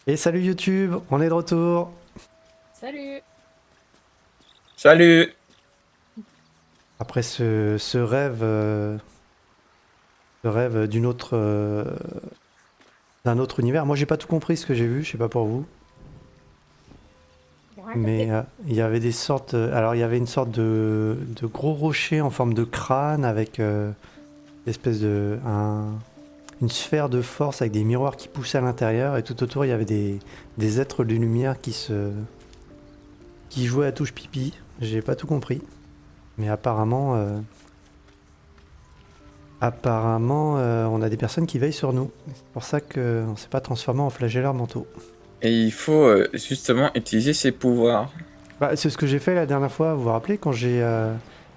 Et salut YouTube, on est de retour. Salut! Salut! Après ce rêve, d'une autre, d'un autre univers. Moi j'ai pas tout compris ce que j'ai vu, je sais pas pour vous. Bon, rien Mais capté. il y avait des sortes. Alors il y avait une sorte de gros rocher en forme de crâne avec une espèce une sphère de force avec des miroirs qui poussaient à l'intérieur. Et tout autour il y avait des êtres de lumière qui jouaient à touche pipi. J'ai pas tout compris. Mais apparemment, on a des personnes qui veillent sur nous. C'est pour ça qu'on ne s'est pas transformé en flagellaires mentaux. Et il faut justement utiliser ses pouvoirs. Bah, c'est ce que j'ai fait la dernière fois, vous vous rappelez, quand j'ai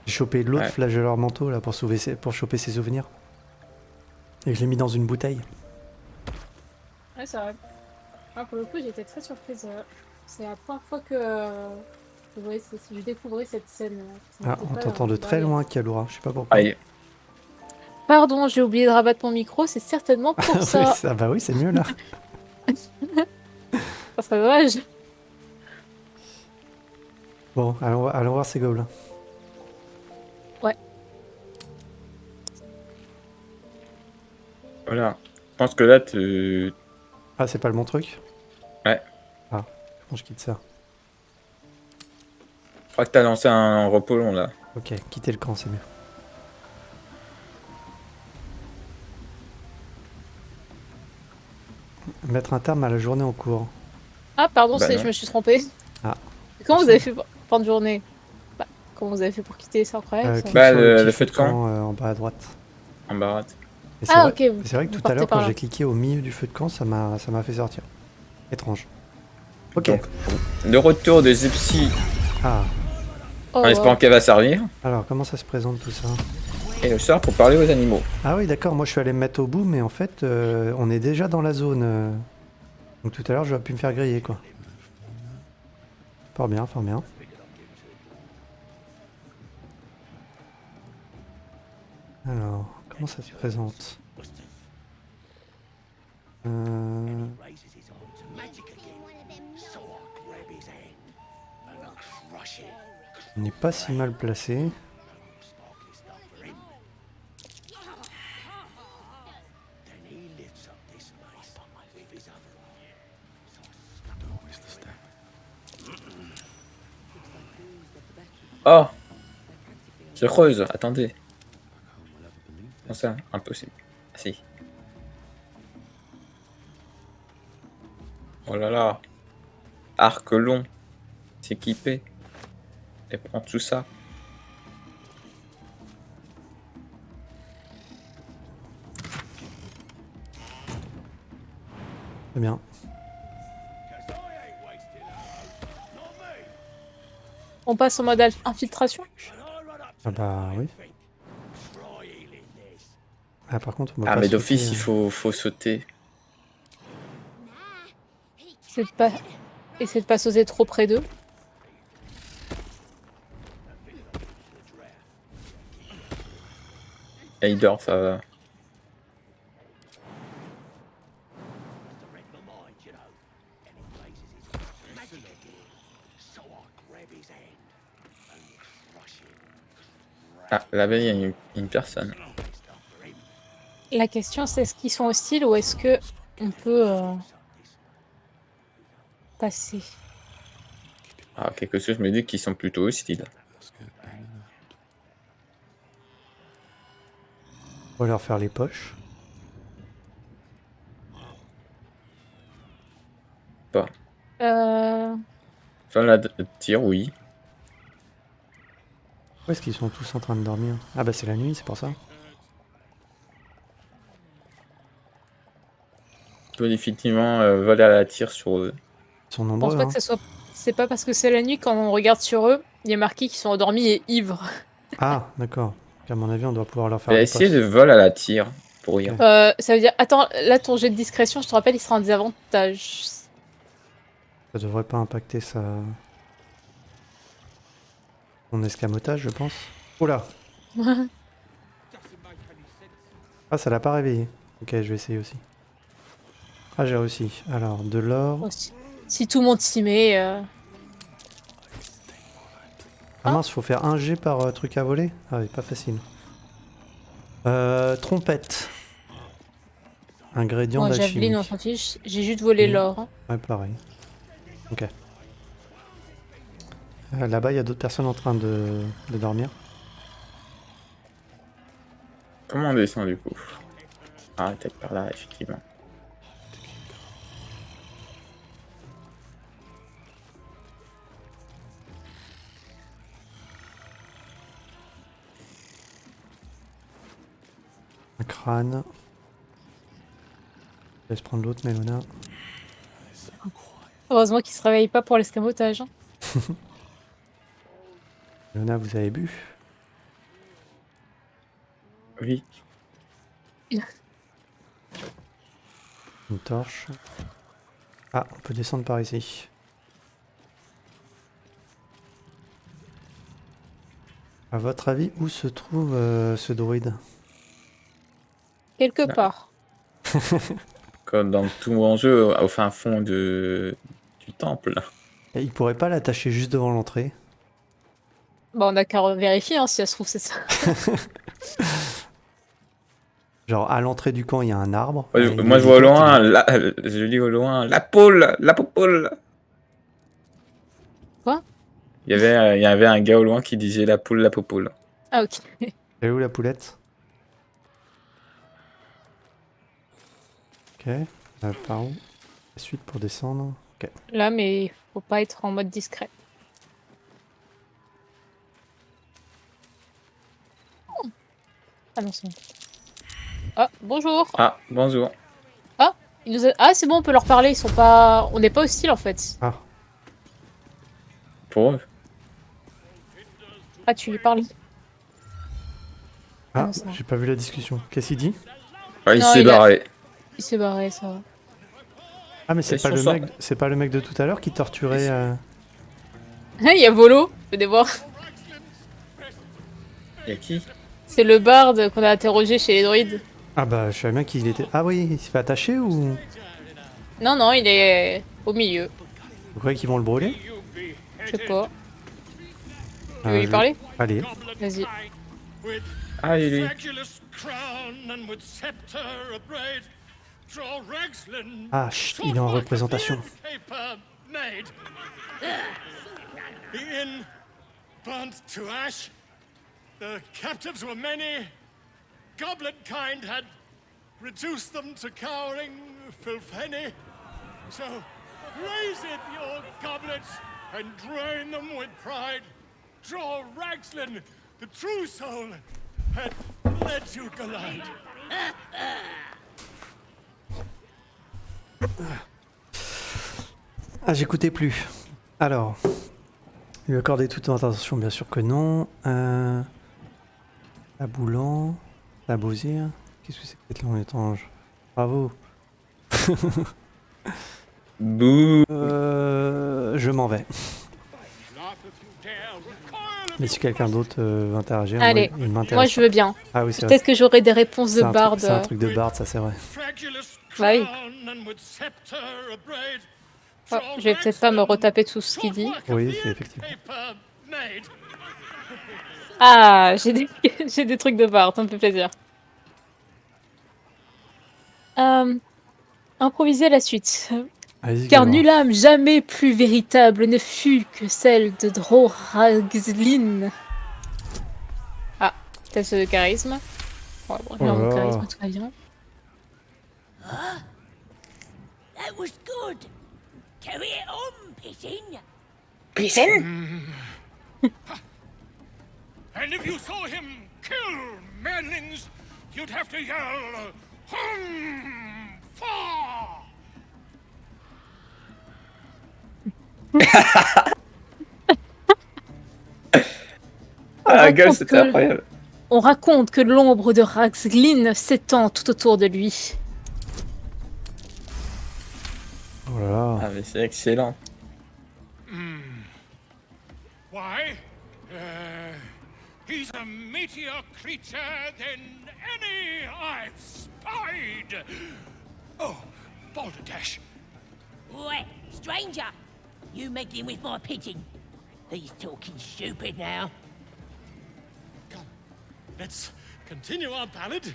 chopé l'autre Ouais. flagelleur mentaux là, pour choper ses souvenirs. Et je l'ai mis dans une bouteille. Ouais, c'est vrai. Ah, pour le coup, j'étais très surprise. C'est la première fois que je découvrais cette scène. Ça Ah, n'était on pas t'entend de dans très les loin, récits. Kalura, je sais pas pourquoi. Allez. Pardon, j'ai oublié de rabattre mon micro, c'est certainement pour Oui, ça. bah oui, c'est mieux là. Ça serait dommage. Bon, allons voir ces gobelins. Ouais. Voilà. Je pense que là, tu... Ah, c'est pas le bon truc. Ouais. Ah, comment je quitte ça? Je crois que t'as lancé un repos long, là. Ok, quitter le camp, c'est mieux. Mettre un terme à la journée en cours. Ah, pardon, Bah je non. me suis trompée. Ah, Comment vous avez fait pour fin de journée? Bah, comment vous avez fait pour quitter? C'est incroyable ça. clique Bah, sur le petit le feu feu de de camp, camp en bas à droite. en baratte. Et Ah, ok, c'est vrai que vous tout à partez l'heure, quand par là. j'ai cliqué au milieu du feu de camp, ça m'a fait sortir. Étrange. Ok. Donc, le retour de Zepsi, Ah, Oh, en espérant wow. qu'elle va servir. alors comment ça se présente tout ça? Et le soir pour parler aux animaux. Ah oui, d'accord, moi je suis allé me mettre au bout, mais en fait, on est déjà dans la zone. Donc tout à l'heure, j'aurais pu me faire griller, quoi. Fort bien, fort bien. Alors, comment ça se présente? Euh, on n'est pas si mal placé. Oh! Je creuse, attendez. Comment ça? Impossible. Ah si. Oh là là. Arc long. S'équiper. Et prendre tout ça. C'est bien. On passe en mode infiltration? Ah bah oui. Ah par contre, on va Ah, pas mais sauter. d'office, il faut sauter. C'est de pas... Essayer de pas sauter trop près d'eux. Et il dort, ça va. Ah, là-bas, il y a une personne. La question, c'est est-ce qu'ils sont hostiles ou est-ce que on peut passer? Ah, quelque chose me dit qu'ils sont plutôt hostiles. On va leur faire les poches. Pas. Euh... Enfin, la tir, oui. Où est-ce qu'ils sont tous en train de dormir? Ah bah c'est la nuit, c'est pour ça. On peut définitivement voler à la tire sur eux. Ils sont Je pense nombreux, pas que hein. ce soit... C'est pas parce que c'est la nuit quand on regarde sur eux, il y a marqué qu'ils sont endormis et ivres. Ah, d'accord. À mon avis, on doit pouvoir leur On faire va les essayer de postes. vol à la tire, pour Ok. rire. Ça veut dire... Attends, là ton jet de discrétion, je te rappelle, il sera en désavantage. Ça devrait pas impacter son escamotage, je pense. Oh là! Ah, ça l'a pas réveillé. Ok, je vais essayer aussi. Ah, j'ai réussi. Alors, de l'or. Bon, si tout le monde s'y met. Ah mince, faut faire un G par truc à voler? Ah oui, pas facile. Trompette. Ingrédient Moi, d'alchimie. javeline, on s'en fiche. J'ai juste volé Mm. l'or. Hein. Ouais, pareil. Ok. Là-bas, il y a d'autres personnes en train de dormir. Comment on descend du coup? Ah, peut-être par là, effectivement. Un crâne. Je laisse prendre l'autre, Mélona. Heureusement qu'il se réveille pas pour l'escamotage. Hein. Mélona, vous avez bu? Oui. Une torche. Ah, on peut descendre par ici. À votre avis, où se trouve ce druide? Quelque Ah. part. Comme dans tout bon jeu, au fin fond du temple. Et il pourrait pas l'attacher juste devant l'entrée? Bah, on a qu'à vérifier hein, si ça se trouve, c'est ça. Genre, à l'entrée du camp, il y a un arbre. Moi, et moi, je vois au l'évite, loin, je lis au loin, la poule, la poule. Quoi? Il y avait un gars au loin qui disait la poule, la poule. Ah, ok. Elle est où la poulette? Ok. Par où? La suite pour descendre. Ok. Là, mais faut pas être en mode discret. Ah non, c'est bon. Ah, bonjour. Ah, bonjour. Ah, c'est bon, on peut leur parler. Ils sont pas. On n'est pas hostile en fait. Ah, Pour eux. Ah, tu lui parles. ah, non, ça va. j'ai pas vu la discussion. Qu'est-ce qu'il dit? Ah, il Non, s'est il a- barré. Il s'est barré, ça va. Ah, mais Et son sort. c'est pas le mec de tout à l'heure qui torturait. Ah, il y a Volo. Venez voir. Et qui? C'est le barde qu'on a interrogé chez les druides. Ah bah, je savais bien qu'il était. Ah oui, il s'est fait attacher ou? Non, non, il est au milieu. Vous croyez qu'ils vont le brûler? Je sais pas. Tu veux Euh, lui je- parler? Allez. Vas-y. Ah, et lui. Ah, chut, il est en représentation. The inn burnt to ash. The captives were many. Goblet kind had reduced them to cowering filfenny. So raise it, your goblets, and drain them with pride. Draw Ragslin, the true soul, had led you glide. Ah, j'écoutais plus. Alors, lui accorder toute attention, bien sûr que non. La boulant, la bosire. Qu'est-ce que c'est que cette langue étrange? Bravo. Bouh. Je m'en vais. Laugh if you dare, recoil Mais if si you quelqu'un must. d'autre m'intéragit, Allez, il m'intéresse. moi je veux bien. Ah oui, c'est vrai. Peut-être que j'aurai des réponses de C'est un truc- barde. C'est un truc de barde, ça c'est vrai. Fragilus Bah oui. crown and with scepter abraid. Oh, je vais peut-être pas me retaper tout ce qu'il dit. Oui, c'est effectivement. Paper made. Ah, j'ai des... j'ai des trucs de barde, ça me fait plaisir. Improviser la suite. Allez-y, Car Gabor. nulle âme jamais plus véritable ne fut que celle de Droragzlin. Ah, test de charisme. Ouais, bon, Oh là mon là. charisme, tout va bien. That was good. Carry it on, Pigeon. And if you saw him kill manlings, you'd have to yell, Fa! Ah, la gueule, raconte c'était que- incroyable. On raconte que l'ombre de Raxglin s'étend tout autour de lui. Oh là là. Ah, mais c'est excellent. Why? He's a meatier creature than any I've spied. Oh, Balderdash. Oi, stranger! You meddling with my pigeon? He's talking stupid now. Come, let's continue our ballad.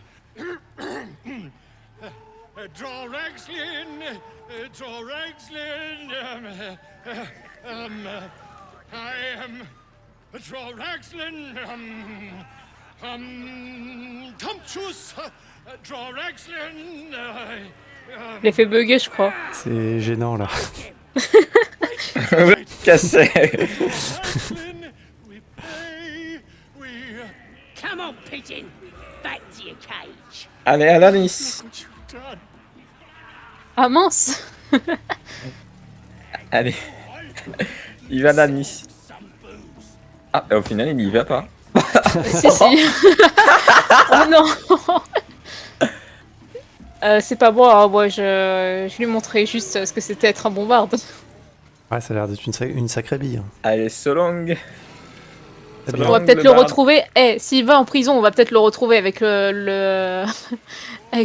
Draw Ragslin, draw Ragslin. I am draw Ragslin. Tumptuous, draw Ragslin. Je l'ai fait bugger, je crois. C'est gênant là. Vous êtes cassé. Ragslin, we pray, we. Come on, pigeon! Back to your cage. Allez, à la Nice. Look what you've done. Ah mince. Allez. Il va à la Nice. Ah, au final, il n'y va pas. Si, si. Oh non. C'est pas bon, hein, moi je lui montrais juste ce que c'était être un bombarde. Ouais, ça a l'air d'être une sacrée bille. Allez, so long. Eh On bien, va peut-être le barde. retrouver. S'il va en prison, on va peut-être le retrouver avec avec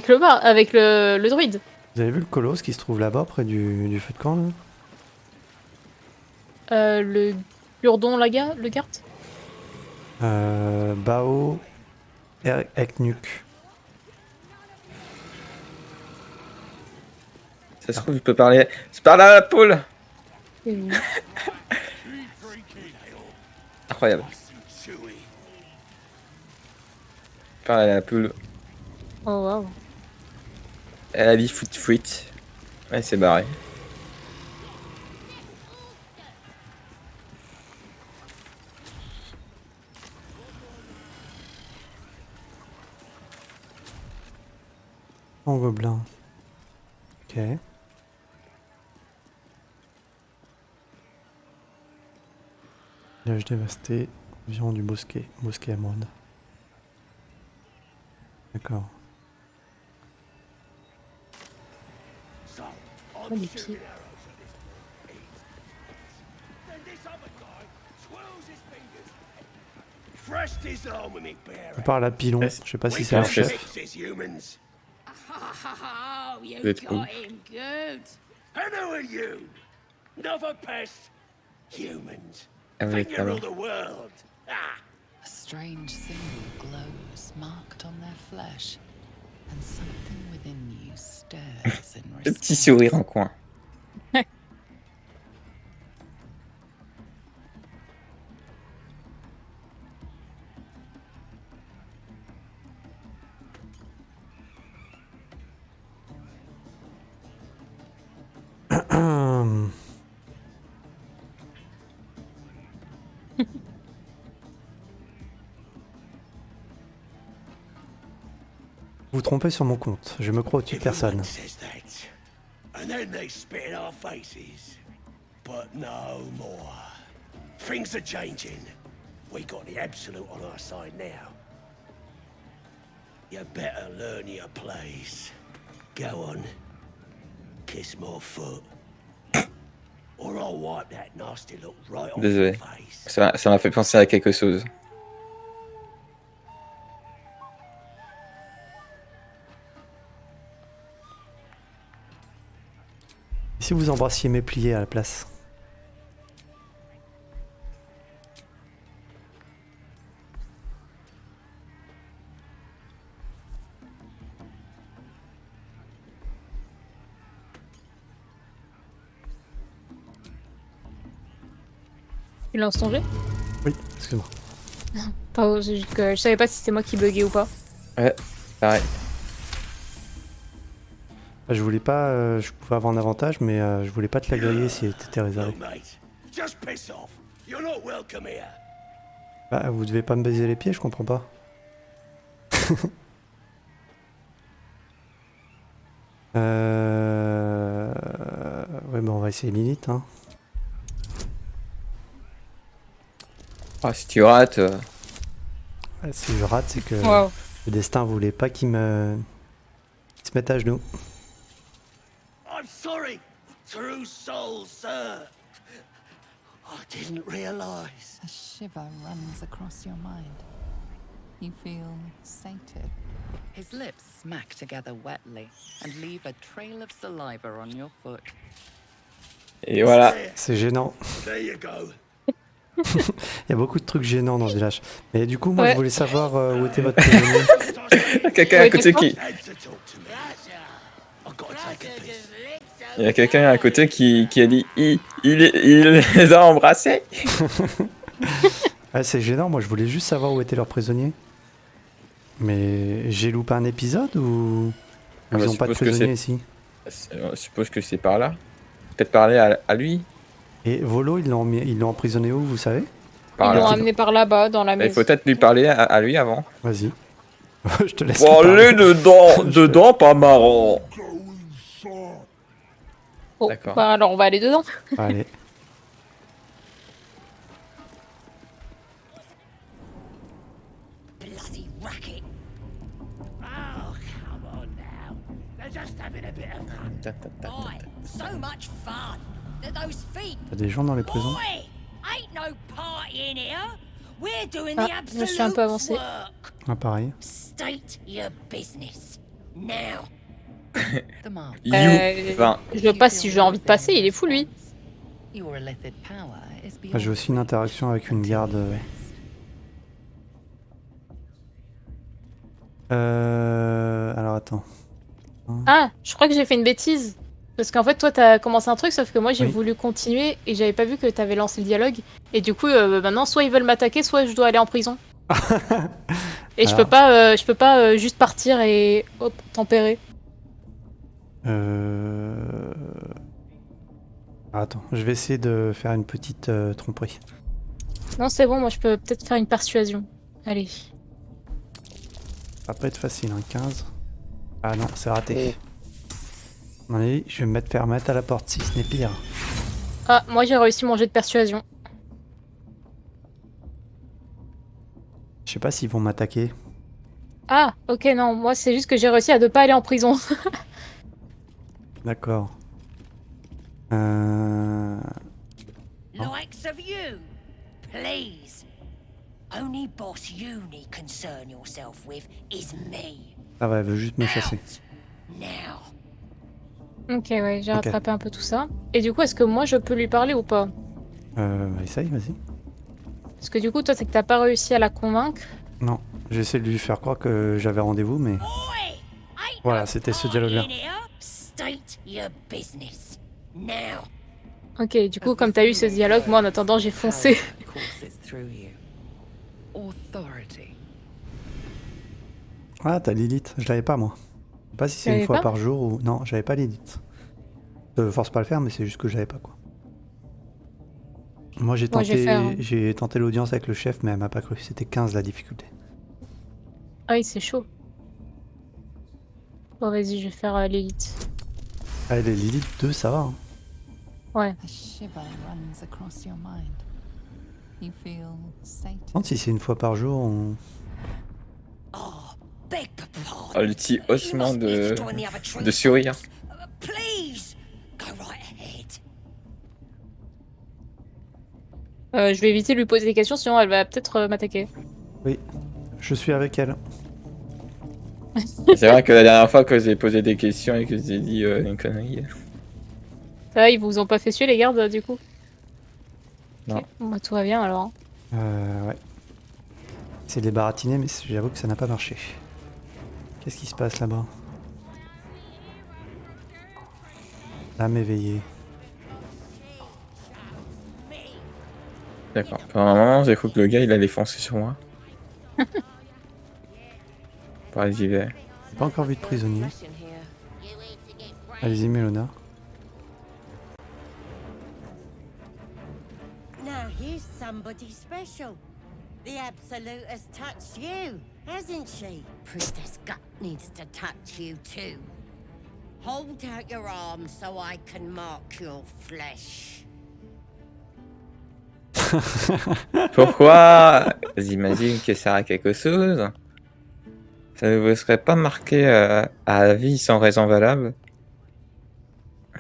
le druide. vous avez vu le colosse qui se trouve là-bas près du feu de camp là Le Gurdon, le garde. Bao Eknuk. Ça se trouve, je peux parler. C'est par là, la poule. Incroyable. Parler à la poule. Oh waouh. Elle a dit foot. Ouais, c'est barré. En gobelin. Ok. Village dévasté. Environ du bosquet. Bosquet à monde. D'accord. Oh, les pieds. Je parle à Pilon. Je sais pas si c'est un chef. Oh, you Vous êtes got où? him good. And who are you? Another pest? Humans. Ah oui, Think you pardon. rule the world. Ah, A strange symbol glows, marked on their flesh, and something within you stirs in Le petit response. sourire en coin. Vous vous trompez sur mon compte. Je me crois au-dessus de personne. everyone says that. And then they spit in our faces. But no more. Things are changing. We got the Absolute on our side now. You better learn your place. Go on. Kiss my foot. Or I'll wipe that nasty look right off Désolé. your face. Ça m'a fait penser à quelque chose. Et si vous embrassiez mes pliés à la place? Tu lances ton jet? Oui, excuse-moi. Pardon, c'est juste que je savais pas si c'était moi qui buguais ou pas. Ouais, pareil. Je voulais pas. Je pouvais avoir un avantage, mais je voulais pas te la griller si t'étais réservé. No, mate. Just piss off. You're not welcome here. Bah, vous devez pas me baiser les pieds, je comprends pas. Ouais, bah on va essayer Lilith, hein. Ah, si tu rates. Si je rate, c'est que Waouh. le destin voulait pas qu'il se mette à genoux. I'm sorry. True soul, sir. I didn't realize. A shiver runs across your mind. You feel sated His lips smack together wetly and leave a trail of saliva on your foot. Et voilà. C'est gênant. There you go. Il y a beaucoup de trucs gênants dans ce village. Mais du coup, moi, Ouais. je voulais savoir où était votre prisonnier. Quelqu'un à Ouais, côté d'accord. qui... Had to talk to me. I've got to take a piss. Il y a quelqu'un à côté qui a dit il les a embrassés. Ouais, c'est gênant. Moi, je voulais juste savoir où était leur prisonnier. Mais j'ai loupé un épisode ou Ah bah, ils ont pas de suppose que prisonnier ici? Je suppose que c'est par là. Peut-être parler à lui. Et Volo, ils l'ont emprisonné où, vous savez? Par Ils l'ont là. amené par là-bas, dans la Bah, il maison. faut peut-être lui parler à lui avant. Vas-y. Je te laisse. Bon, lui allez parler. dedans, pas marrant. Oh, D'accord. bah alors on va aller dedans. Allez. Bloody racket. Oh, come on now. They're just having a bit of fun. Boy, so much fun. Those feet. Il y a des gens dans les prisons. Boy, ain't no party in here. We're doing Ah, the je me suis un absolute peu avancée. work. Ah, pareil. State your business. Now. The mark. You. Enfin, Je sais pas si j'ai envie de passer, il est fou lui. Your illithid power is Ah, j'ai beyond aussi une interaction avec une garde. Alors attends. Ah, je crois que j'ai fait une bêtise. Parce qu'en fait, toi, t'as commencé un truc, sauf que moi, j'ai Oui. voulu continuer et j'avais pas vu que t'avais lancé le dialogue. Et du coup, maintenant, soit ils veulent m'attaquer, soit je dois aller en prison. Et Alors. je peux pas juste partir et hop, tempérer. Attends, je vais essayer de faire une petite tromperie. Non, c'est bon, moi, je peux peut-être faire une persuasion. Allez. Ça va pas être facile, hein, 15. Ah non, c'est raté. Allez, je vais me faire mettre à la porte si ce n'est pire. Ah, moi, j'ai réussi mon jet de persuasion. Je sais pas s'ils vont m'attaquer. Ah, ok, non, moi, c'est juste que j'ai réussi à ne pas aller en prison. D'accord. Likes of you, please. Only boss you need concern yourself with is me. Ça va, elle veut juste me chasser. Out. Now. Ok, ouais, j'ai Ok. rattrapé un peu tout ça. Et du coup, est-ce que moi, je peux lui parler ou pas? Essaye, vas-y. Parce que du coup, toi, c'est que t'as pas réussi à la convaincre. Non, j'essaie de lui faire croire que j'avais rendez-vous, mais... Boy, ain't Voilà, no c'était ce party dialogue-là. in here. State your business. Now. Ok, du coup, comme t'as eu ce dialogue, moi, en attendant, j'ai foncé. power courses through you. Authority. Ah, t'as Lilith, je l'avais pas moi. Je sais pas si c'est T'avais une fois pas par jour ou... Non, j'avais pas Lilith. Force pas à le faire, mais c'est juste que j'avais pas quoi. Moi j'ai Moi, je vais tenté, faire- j'ai tenté l'audience avec le chef, mais elle m'a pas cru. C'était 15 la difficulté. Ah oui, c'est chaud. Bon, vas-y, je vais faire l'élite. Allez, les Lilith 2, ça va. Hein. Ouais. A shiver runs across your mind. You feel Je sated. me demande si c'est une fois par jour, on... Oh, beg your pardon. oh, le petit You haussement must need de to join the other tree. sourire. Please, go right ahead. Je vais éviter de lui poser des questions, sinon elle va peut-être m'attaquer. Oui, je suis avec elle. C'est vrai que la dernière fois que j'ai posé des questions et que j'ai dit une connerie. Ça va, ils vous ont pas fait suer les gardes, du coup? Non. Ok. Bon, bah, tout va bien alors. Ouais. C'est de les baratiner, mais j'avoue que ça n'a pas marché. Qu'est-ce qui se passe là-bas? L'âme éveillée. D'accord. Pendant un moment, j'ai cru que le gars il allait foncer sur moi. Par les hivers. J'ai pas encore vu de prisonnier. Allez-y, Mélona. Now here's somebody special. The Absolute has touched you, hasn't she? Priestess Gut needs to touch you too. Hold out your arms so I can mark your flesh. Pourquoi j'imagine que ça sert à quelque chose? Ça ne vous serait pas marqué à la vie sans raison valable?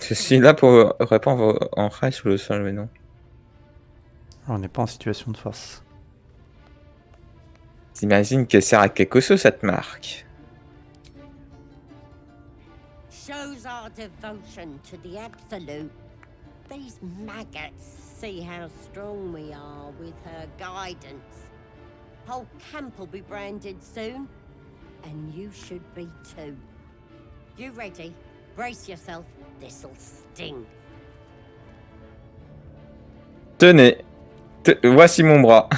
Je suis là pour répondre en rage sur le sol, mais non. On n'est pas en situation de force. J'imagine qu'elle sert à quelque chose cette marque. shows our devotion to the Absolute. These maggots see how strong we are with her guidance. Whole camp will be branded soon, and you should be too. You ready? Brace yourself. This'll sting. Tenez, voici mon bras.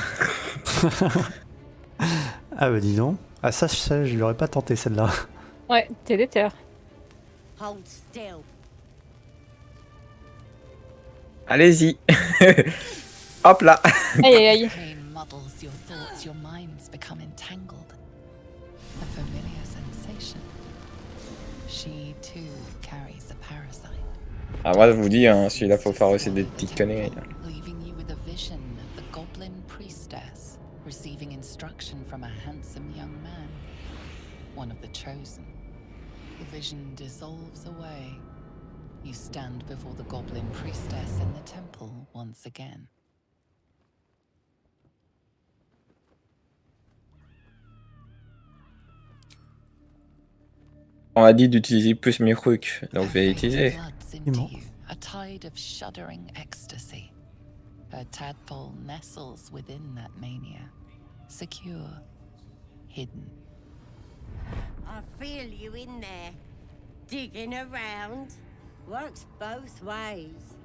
Ah bah dis donc. Ah ça je l'aurais pas tenté celle-là. Ouais, t'es déter. Hold still. Allez-y. Hop là. Aïe aïe aïe. Pain muddles your thoughts, your minds become entangled. A familiar sensation. She too carries a parasite. Ah, moi, je vous dis, hein, celui-là, faut faire aussi des petites conneries. Leaving you with a vision of the goblin priestess receiving instruction from a handsome young man, one of the chosen. The vision dissolves away. You stand before the goblin priestess in the temple once again. On a dit d'utiliser plus mes trucs, donc je vais utiliser. Floods into you, a tide of shuddering ecstasy. Her tadpole nestles within that mania, secure, hidden. I feel you in there. Digging around. Works both ways.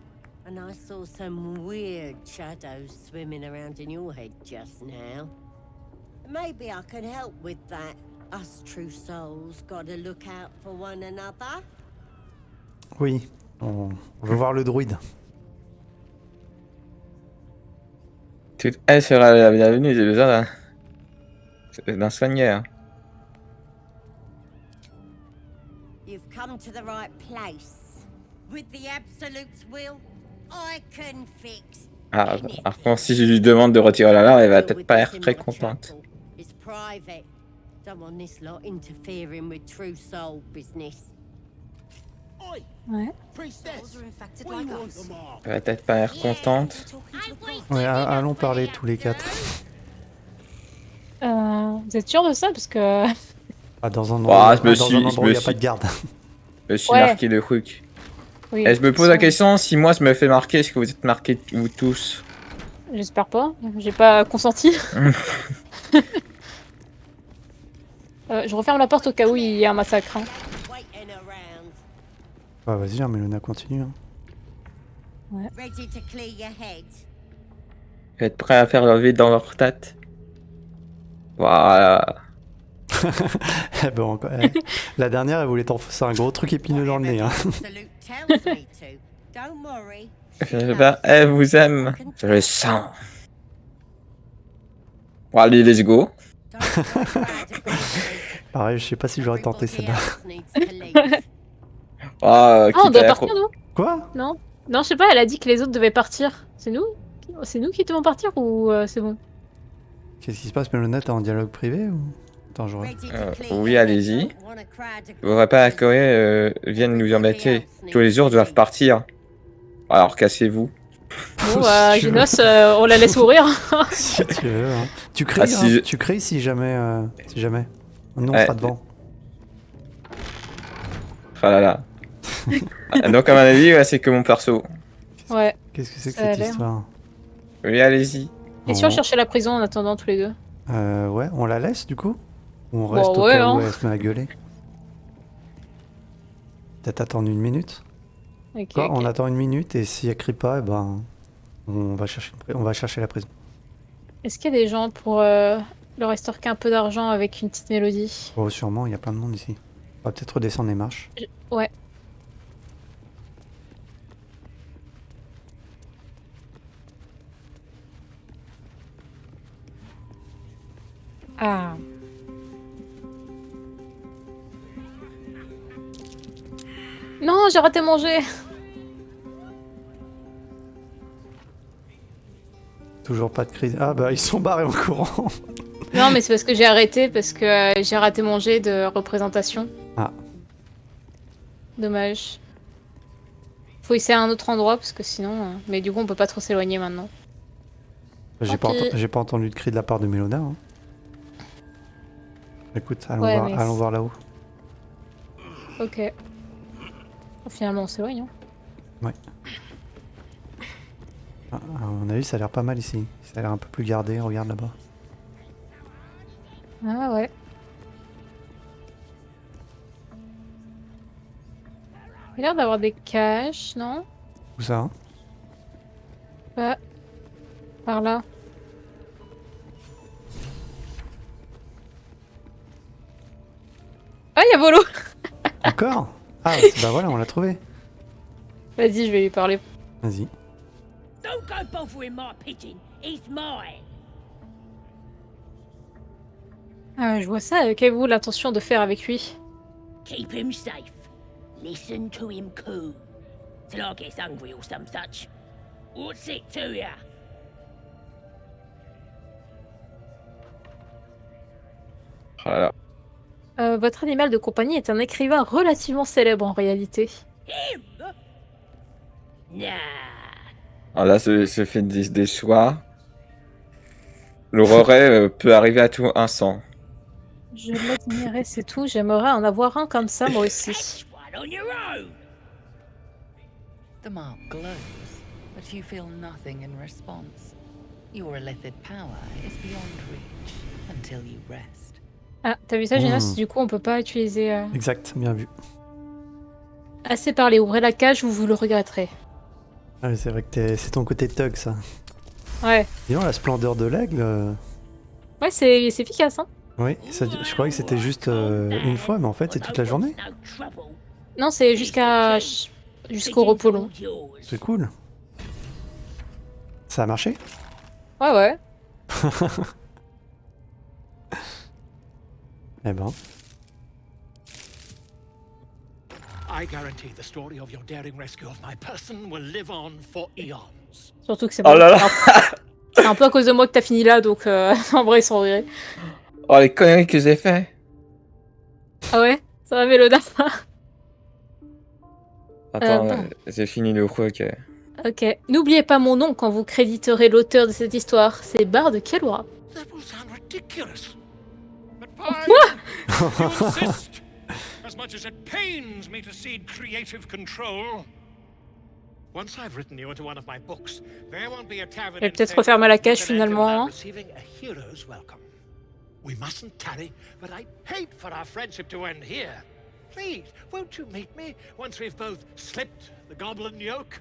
And I saw some weird shadows swimming around in your head just now. Maybe I can help with that. Us true souls gotta look out for one another. Oui, on veut voir le druide. Toute aide sera la bienvenue, j'ai besoin d'un soigneur. You've come to the right place. With the Absolute's will, I can fix Ah, anything. par contre, si je lui demande de retirer la larme, elle va Deal peut-être with pas this être in très my contente. chapel. It's private. Don't want this lot interfering with true soul business. Oi, Ouais. priestess. Are infected We like want us. them all. Elle va peut-être pas être contente. Ouais, allons parler tous les quatre. Vous êtes sûr de ça? Parce que. Ah, dans un Oh, endroit, je me dans suis- un je endroit me où il n'y a suis- pas de garde. Je me suis Ouais. marqué le truc. Oui, Et je me pose ils la sont- question, si moi je me fais marquer, est-ce que vous êtes marqués vous tous? J'espère pas. J'ai pas consenti. Je referme la porte au cas où il y a un massacre. Hein. Waiting around. Bah vas-y, hein, Mélona continue. Hein. Ready to clear your head. Vous êtes prêts à faire le vide dans leur tête? Voilà. Eh ben, encore- la dernière, elle voulait t'enfoncer un gros truc épineux dans le nez. Hein. Absolute tells me to. Don't worry. Je sais pas, elle vous aime. Je le sens. Bon, allez, let's go. Don't go radical. Pareil, je sais pas si j'aurais tenté Everybody celle-là. else needs to leave. Ah, Ah, on quitte doit à partir, nous? Quoi? Non? Non, je sais pas, elle a dit que les autres devaient partir. C'est nous? C'est nous qui devons partir ou c'est bon? Qu'est-ce qui se passe, Mélona? T'es en dialogue privé ou... Attends, je regarde. Ready to clear oui, your head. allez-y. Don't want a crowd of Vous n'aurez pas à corpses. courir, viennent nous embêter. Tous les autres doivent partir. Alors cassez-vous. Bon, bah, Si tu veux. Genos, on la laisse mourir. Si tu veux. Hein. Tu crées, Ah, si je- tu crées si jamais. Si jamais. Nous, on Ouais. sera devant. Ah là là. Ah, donc à mon avis, ouais, c'est que mon perso. Ouais. Qu'est-ce que c'est que Ça a cette l'air. histoire? Oui, allez-y. Et si on cherchait la prison en attendant tous les deux? Ouais, on la laisse du coup? Ou on Bon, reste au ouais, cas où hein. elle se met à gueuler? Peut-être attendre une minute? Ok, Quoi, ok. on attend une minute et si elle crie pas, eh ben, on va chercher la prison. Est-ce qu'il y a des gens pour leur estorquer un peu d'argent avec une petite mélodie? Oh, sûrement, il y a plein de monde ici. On va peut-être redescendre les marches. Ouais. Ah. Non, j'ai raté manger. Toujours pas de crise. Ah bah, ils sont barrés en courant. Non, mais c'est parce que j'ai arrêté, parce que j'ai raté manger de représentation. Ah. Dommage. Faut essayer à un autre endroit, parce que sinon... Mais du coup, on peut pas trop s'éloigner maintenant. J'ai pas, Ok. j'ai pas entendu de cri de la part de Mélona. Hein. Écoute, allons Ouais, voir, mais allons voir là-haut. Ok. Finalement, on s'éloigne. Hein. Ah, à mon avis, ça a l'air pas mal ici. Ça a l'air un peu plus gardé, regarde là-bas. Ah ouais. Il a l'air d'avoir des caches, non? Où ça hein? Ouais. Par là. Ah, il y a Volo. Encore? Ah, bah voilà, on l'a trouvé. Vas-y, je vais lui parler. Vas-y. Don't go bothering my pigeon. He's mine. Je vois ça. Qu'avez-vous l'intention de faire avec lui? Keep him safe. Listen to him coo. Till I get hungry or some such. What's it to ya? Voilà. Votre animal de compagnie est un écrivain relativement célèbre en réalité. Him? Nah. Alors là, ce fait des choix. L'aurore peut arriver à tout instant. Je l'admirais, c'est tout. J'aimerais en avoir un comme ça, moi aussi. Catch one on your own. The mark glows, but you feel nothing in response. Your illithid power is beyond reach until you rest. Ah, t'as vu ça, Génas? Du coup, on peut pas utiliser... Exact, bien vu. Assez parlé, ouvrez la cage ou vous le regretterez. Ah, mais c'est vrai que c'est ton côté thug, ça. Ouais. Disons, la splendeur de l'aigle... Ouais, c'est efficace, hein. Oui, je croyais que c'était juste une fois, mais en fait, c'est toute la journée. No trouble. Non, c'est jusqu'au repos long. C'est cool. Ça a marché? Ouais, ouais. Eh ben. I guarantee the story of your daring rescue of my person will live on for eons. Surtout que c'est Oh là là. c'est un peu à cause de moi que t'as fini là, donc en vrai, ils sont virés. Oh, les conneries que j'ai fait. Ah ouais? Ça va, Mélodin? Attends, bon. j'ai fini le rook. Ok. N'oubliez pas mon nom quand vous créditerez l'auteur de cette histoire. C'est Bard de Kelora. That will sound ridiculous. But fine. You insist. As much as it pains me to cede creative control. Once I've written you into one of my books, there won't be a tavern. Je vais peut-être refermer la cage finalement. Receiving a hero's welcome. We mustn't tarry, but I hate for our friendship to end here. Please, won't you meet me once we've both slipped the goblin yoke?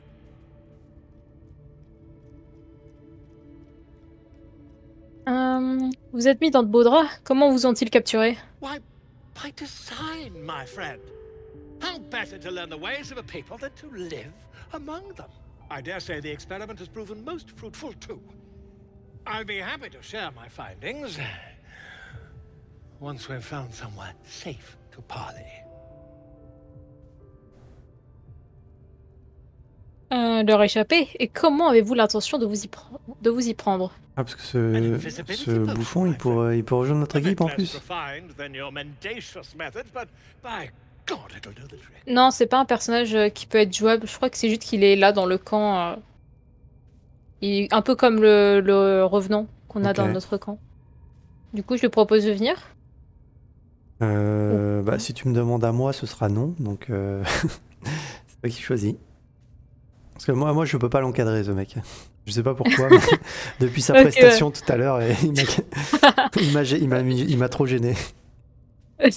Vous êtes mis dans de beaux draps. Comment vous ont-ils capturé? Why, by design, my friend. How better to learn the ways of a people than to live among them? I dare say the experiment has proven most fruitful too. I'll be happy to share my findings once we've found somewhere safe to parley. Leur échapper. Et comment avez-vous l'intention de vous y prendre? Ah, parce que ce bouffon, il pourrait rejoindre notre équipe en plus. Non, c'est pas un personnage qui peut être jouable. Je crois que c'est juste qu'il est là dans le camp. Il est un peu comme le revenant qu'on a dans notre camp. Du coup, je lui propose de venir. Bah, si tu me demandes à moi, ce sera non. Donc, c'est toi qui choisis. Parce que moi, je peux pas l'encadrer, ce mec. Je sais pas pourquoi, mais depuis sa prestation tout à l'heure, il m'a trop gêné. Ok,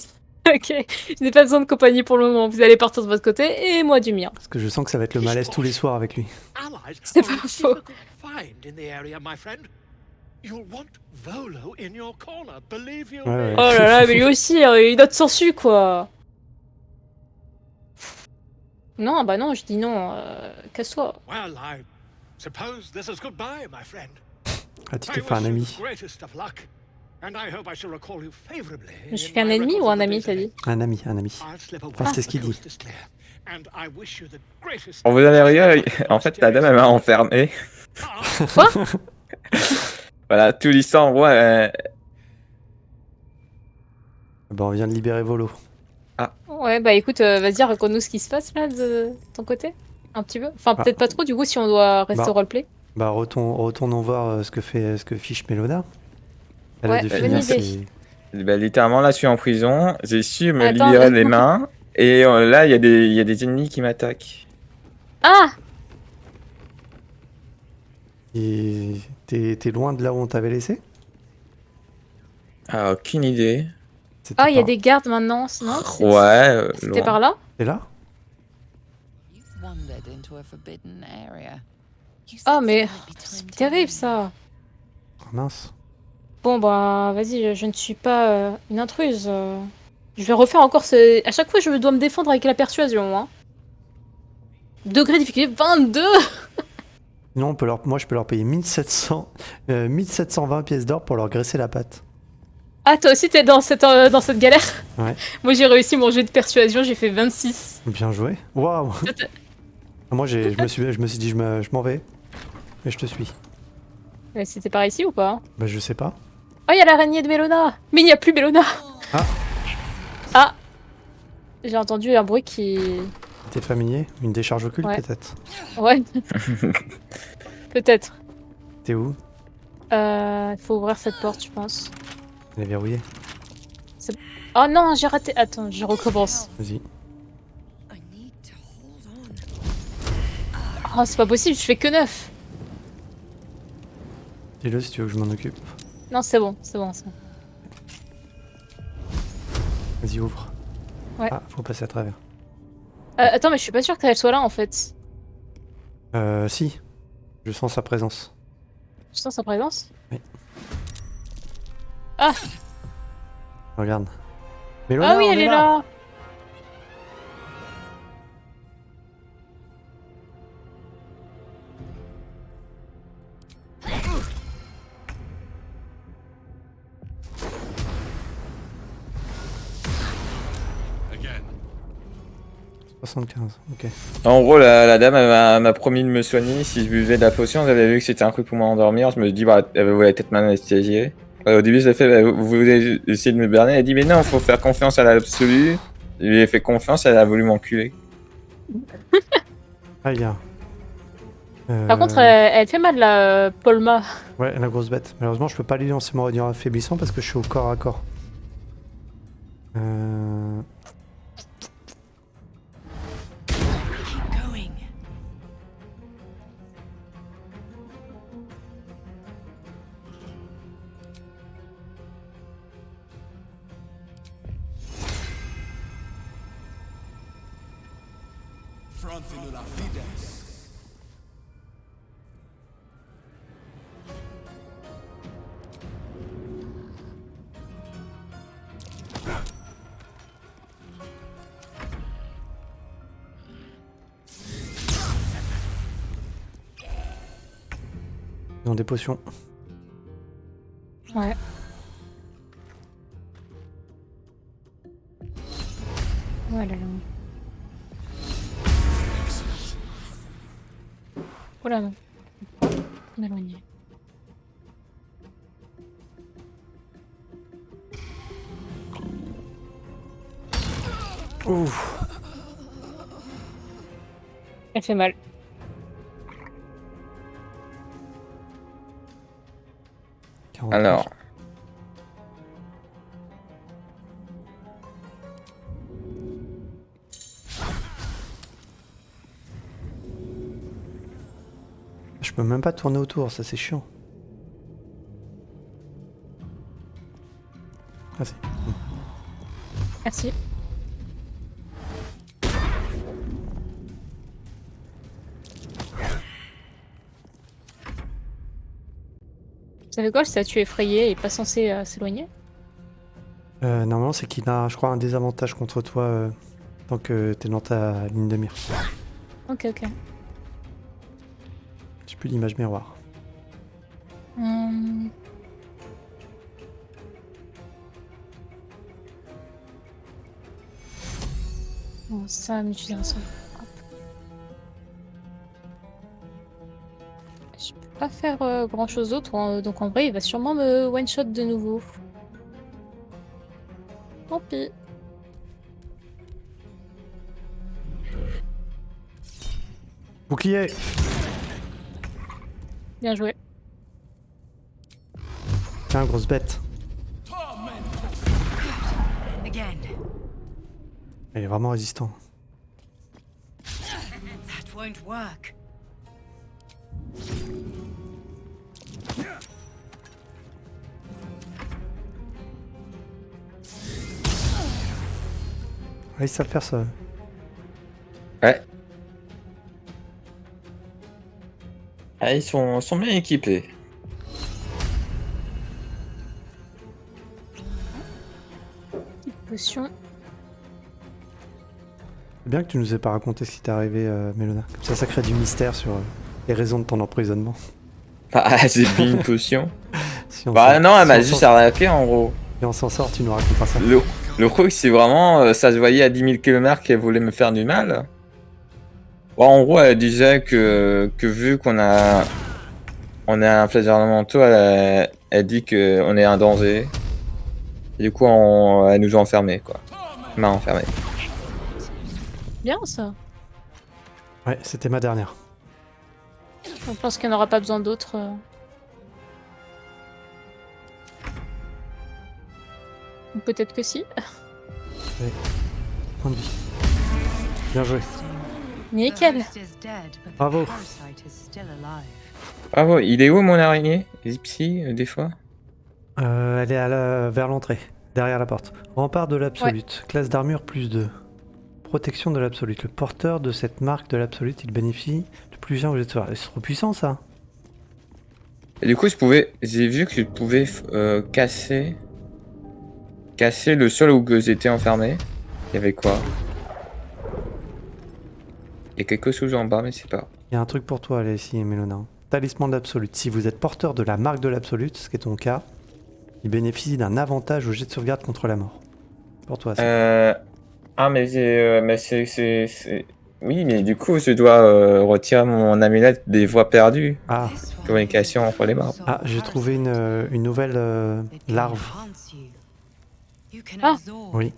je n'ai pas besoin de compagnie pour le moment. Vous allez partir de votre côté et moi du mien. Parce que je sens que ça va être le malaise tous les soirs avec lui. C'est pas faux. Ouais. Oh là là, mais lui aussi, il note sans su, quoi. Non, bah non, je dis non. Casse-toi. Ah, tu t'es fait un ami. Je suis un ennemi ou un ami, t'as dit? Un ami. Enfin, c'est ce qu'il dit. On vous a rien. En fait, la dame, elle m'a enfermé. Quoi? Voilà, tout l'histoire, ouais. Bon, on vient de libérer Volo. Ouais, bah écoute, vas-y, raconte-nous ce qui se passe là de ton côté. Un petit peu. Enfin, peut-être pas trop, du coup, si on doit rester au roleplay. Bah, retournons voir ce que fiche Mélodin. Elle Ouais, a dû bonne finir idée. Bah, littéralement, là, je suis en prison. J'ai su me libérer les mains. Et là, il y a des ennemis qui m'attaquent. Ah! Et t'es loin de là où on t'avait laissé? Ah, aucune idée. C'était Ah, il y a par- des gardes maintenant, non? Ouais, C'était loin. par là? T'es là? You've wandered into a forbidden area. You Ah, sense mais it might be c'est time to terrible leave. ça. Ah, mince. Bon, bah, vas-y, je ne suis pas une intruse. Je vais refaire encore ce. À chaque fois, je dois me défendre avec la persuasion. Hein. Degré de difficulté 22! Sinon, moi, je peux leur payer 1720 pièces d'or pour leur graisser la patte. Ah, toi aussi, t'es dans cette galère? Ouais. Moi, j'ai réussi mon jeu de persuasion, j'ai fait 26. Bien joué. Waouh. Toi, Moi, je me suis dit, je m'en vais. Mais je te suis. Mais c'était par ici ou pas? Bah, je sais pas. Oh, il y a l'araignée de Mélona! Mais il n'y a plus Mélona! Ah. Ah! J'ai entendu un bruit qui. T'es familier? Une décharge occulte, Ouais. peut-être? Ouais. Peut-être. T'es où? Faut ouvrir cette porte, je pense. Elle est verrouillée. Oh non, j'ai raté. Attends, je recommence. Vas-y. Oh, c'est pas possible, je fais que 9. Dis-le si tu veux que je m'en occupe. Non, c'est bon, c'est bon, c'est bon. Vas-y, ouvre. Ouais. Ah, faut passer à travers. Attends, mais je suis pas sûre qu'elle soit là en fait. Si. Je sens sa présence. Tu sens sa présence? Oui. Ah! Regarde. Ah Mélona, oui, on elle est là. là! Again. 75, ok. En gros, la dame elle m'a promis de me soigner si je buvais de la potion. J'avais vu que c'était un truc pour m'endormir. Je me dis, bah, elle voulait peut-être m'anesthésier. Au début, j'ai fait, bah, vous voulez essayer de me berner? Elle a dit, mais non, faut faire confiance à l'absolu. Je lui ai fait confiance, elle a voulu m'enculer. Ah, il y a. Par contre, elle fait mal la Polma. Ouais, la grosse bête. Malheureusement, je peux pas lui lancer mon rayon affaiblissant parce que je suis au corps à corps. Keep going. Ils ont des potions. Ouais. Voilà. Oula, non. M'éloigner. Ouf. Elle fait mal. Alors, Je peux même pas tourner autour, ça c'est chiant. Ah si. Merci. Vous savez quoi, le statut effrayé est pas censé s'éloigner? Normalement, c'est qu'il a, je crois, un désavantage contre toi tant que t'es dans ta ligne de mire. Ok, ok. J'ai plus l'image miroir. Bon, ça va m'utiliser un seul. Hop. Je peux pas faire grand chose d'autre, hein, donc en vrai, il va sûrement me one-shot de nouveau. Tant pis. Bouclier. Bien joué. Tiens, grosse bête. Again. Il est vraiment résistant. That won't work. Ah, ils savent faire ça. Ouais. Ah, ils sont bien équipés. Potion. C'est bien que tu nous aies pas raconté ce qui t'est arrivé, Mélona. Comme ça crée du mystère sur les raisons de ton emprisonnement. Ah, j'ai pris une potion. Si on Bah s'en- non, elle m'a si on juste s'en- arnaqué en gros. Si on s'en sort, tu nous raconteras ça. Le truc, c'est vraiment, ça se voyait à 10 000 km qu'elle voulait me faire du mal. Bon, en gros, elle disait que vu qu'on a un plaisir mentaux, elle dit qu'on est un danger. Et du coup, elle nous a enfermés, quoi. Elle m'a enfermé. Bien ça. Ouais, c'était ma dernière. Je pense qu'il n'y en aura pas besoin d'autres. Ou peut-être que si. Point de vie. Bien joué. Nickel. Bravo. Bravo, il est où mon araignée? Zipsy, des fois? Elle est vers l'entrée, derrière la porte. Rempart de l'absolute. Classe d'armure +2. Protection de l'absolute. Le porteur de cette marque de l'absolute, il bénéficie de plus 1 au jet de sauvegarde. C'est trop puissant ça. Et du coup, j'ai vu que tu pouvais casser le sol où j'étais enfermé. Il y avait quoi? Il y a quelque chose en bas, mais c'est pas. Il y a un truc pour toi, allez, ici, Mélona. Talisman de l'absolute. Si vous êtes porteur de la marque de l'absolute, ce qui est ton cas, il bénéficie d'un avantage au jet de sauvegarde contre la mort. Pour toi, ça. Ah, mais c'est... Oui, mais du coup, je dois retirer mon amulette des voies perdues. Ah, Communication entre les morts. ah j'ai trouvé une nouvelle larve. Ah. Oui.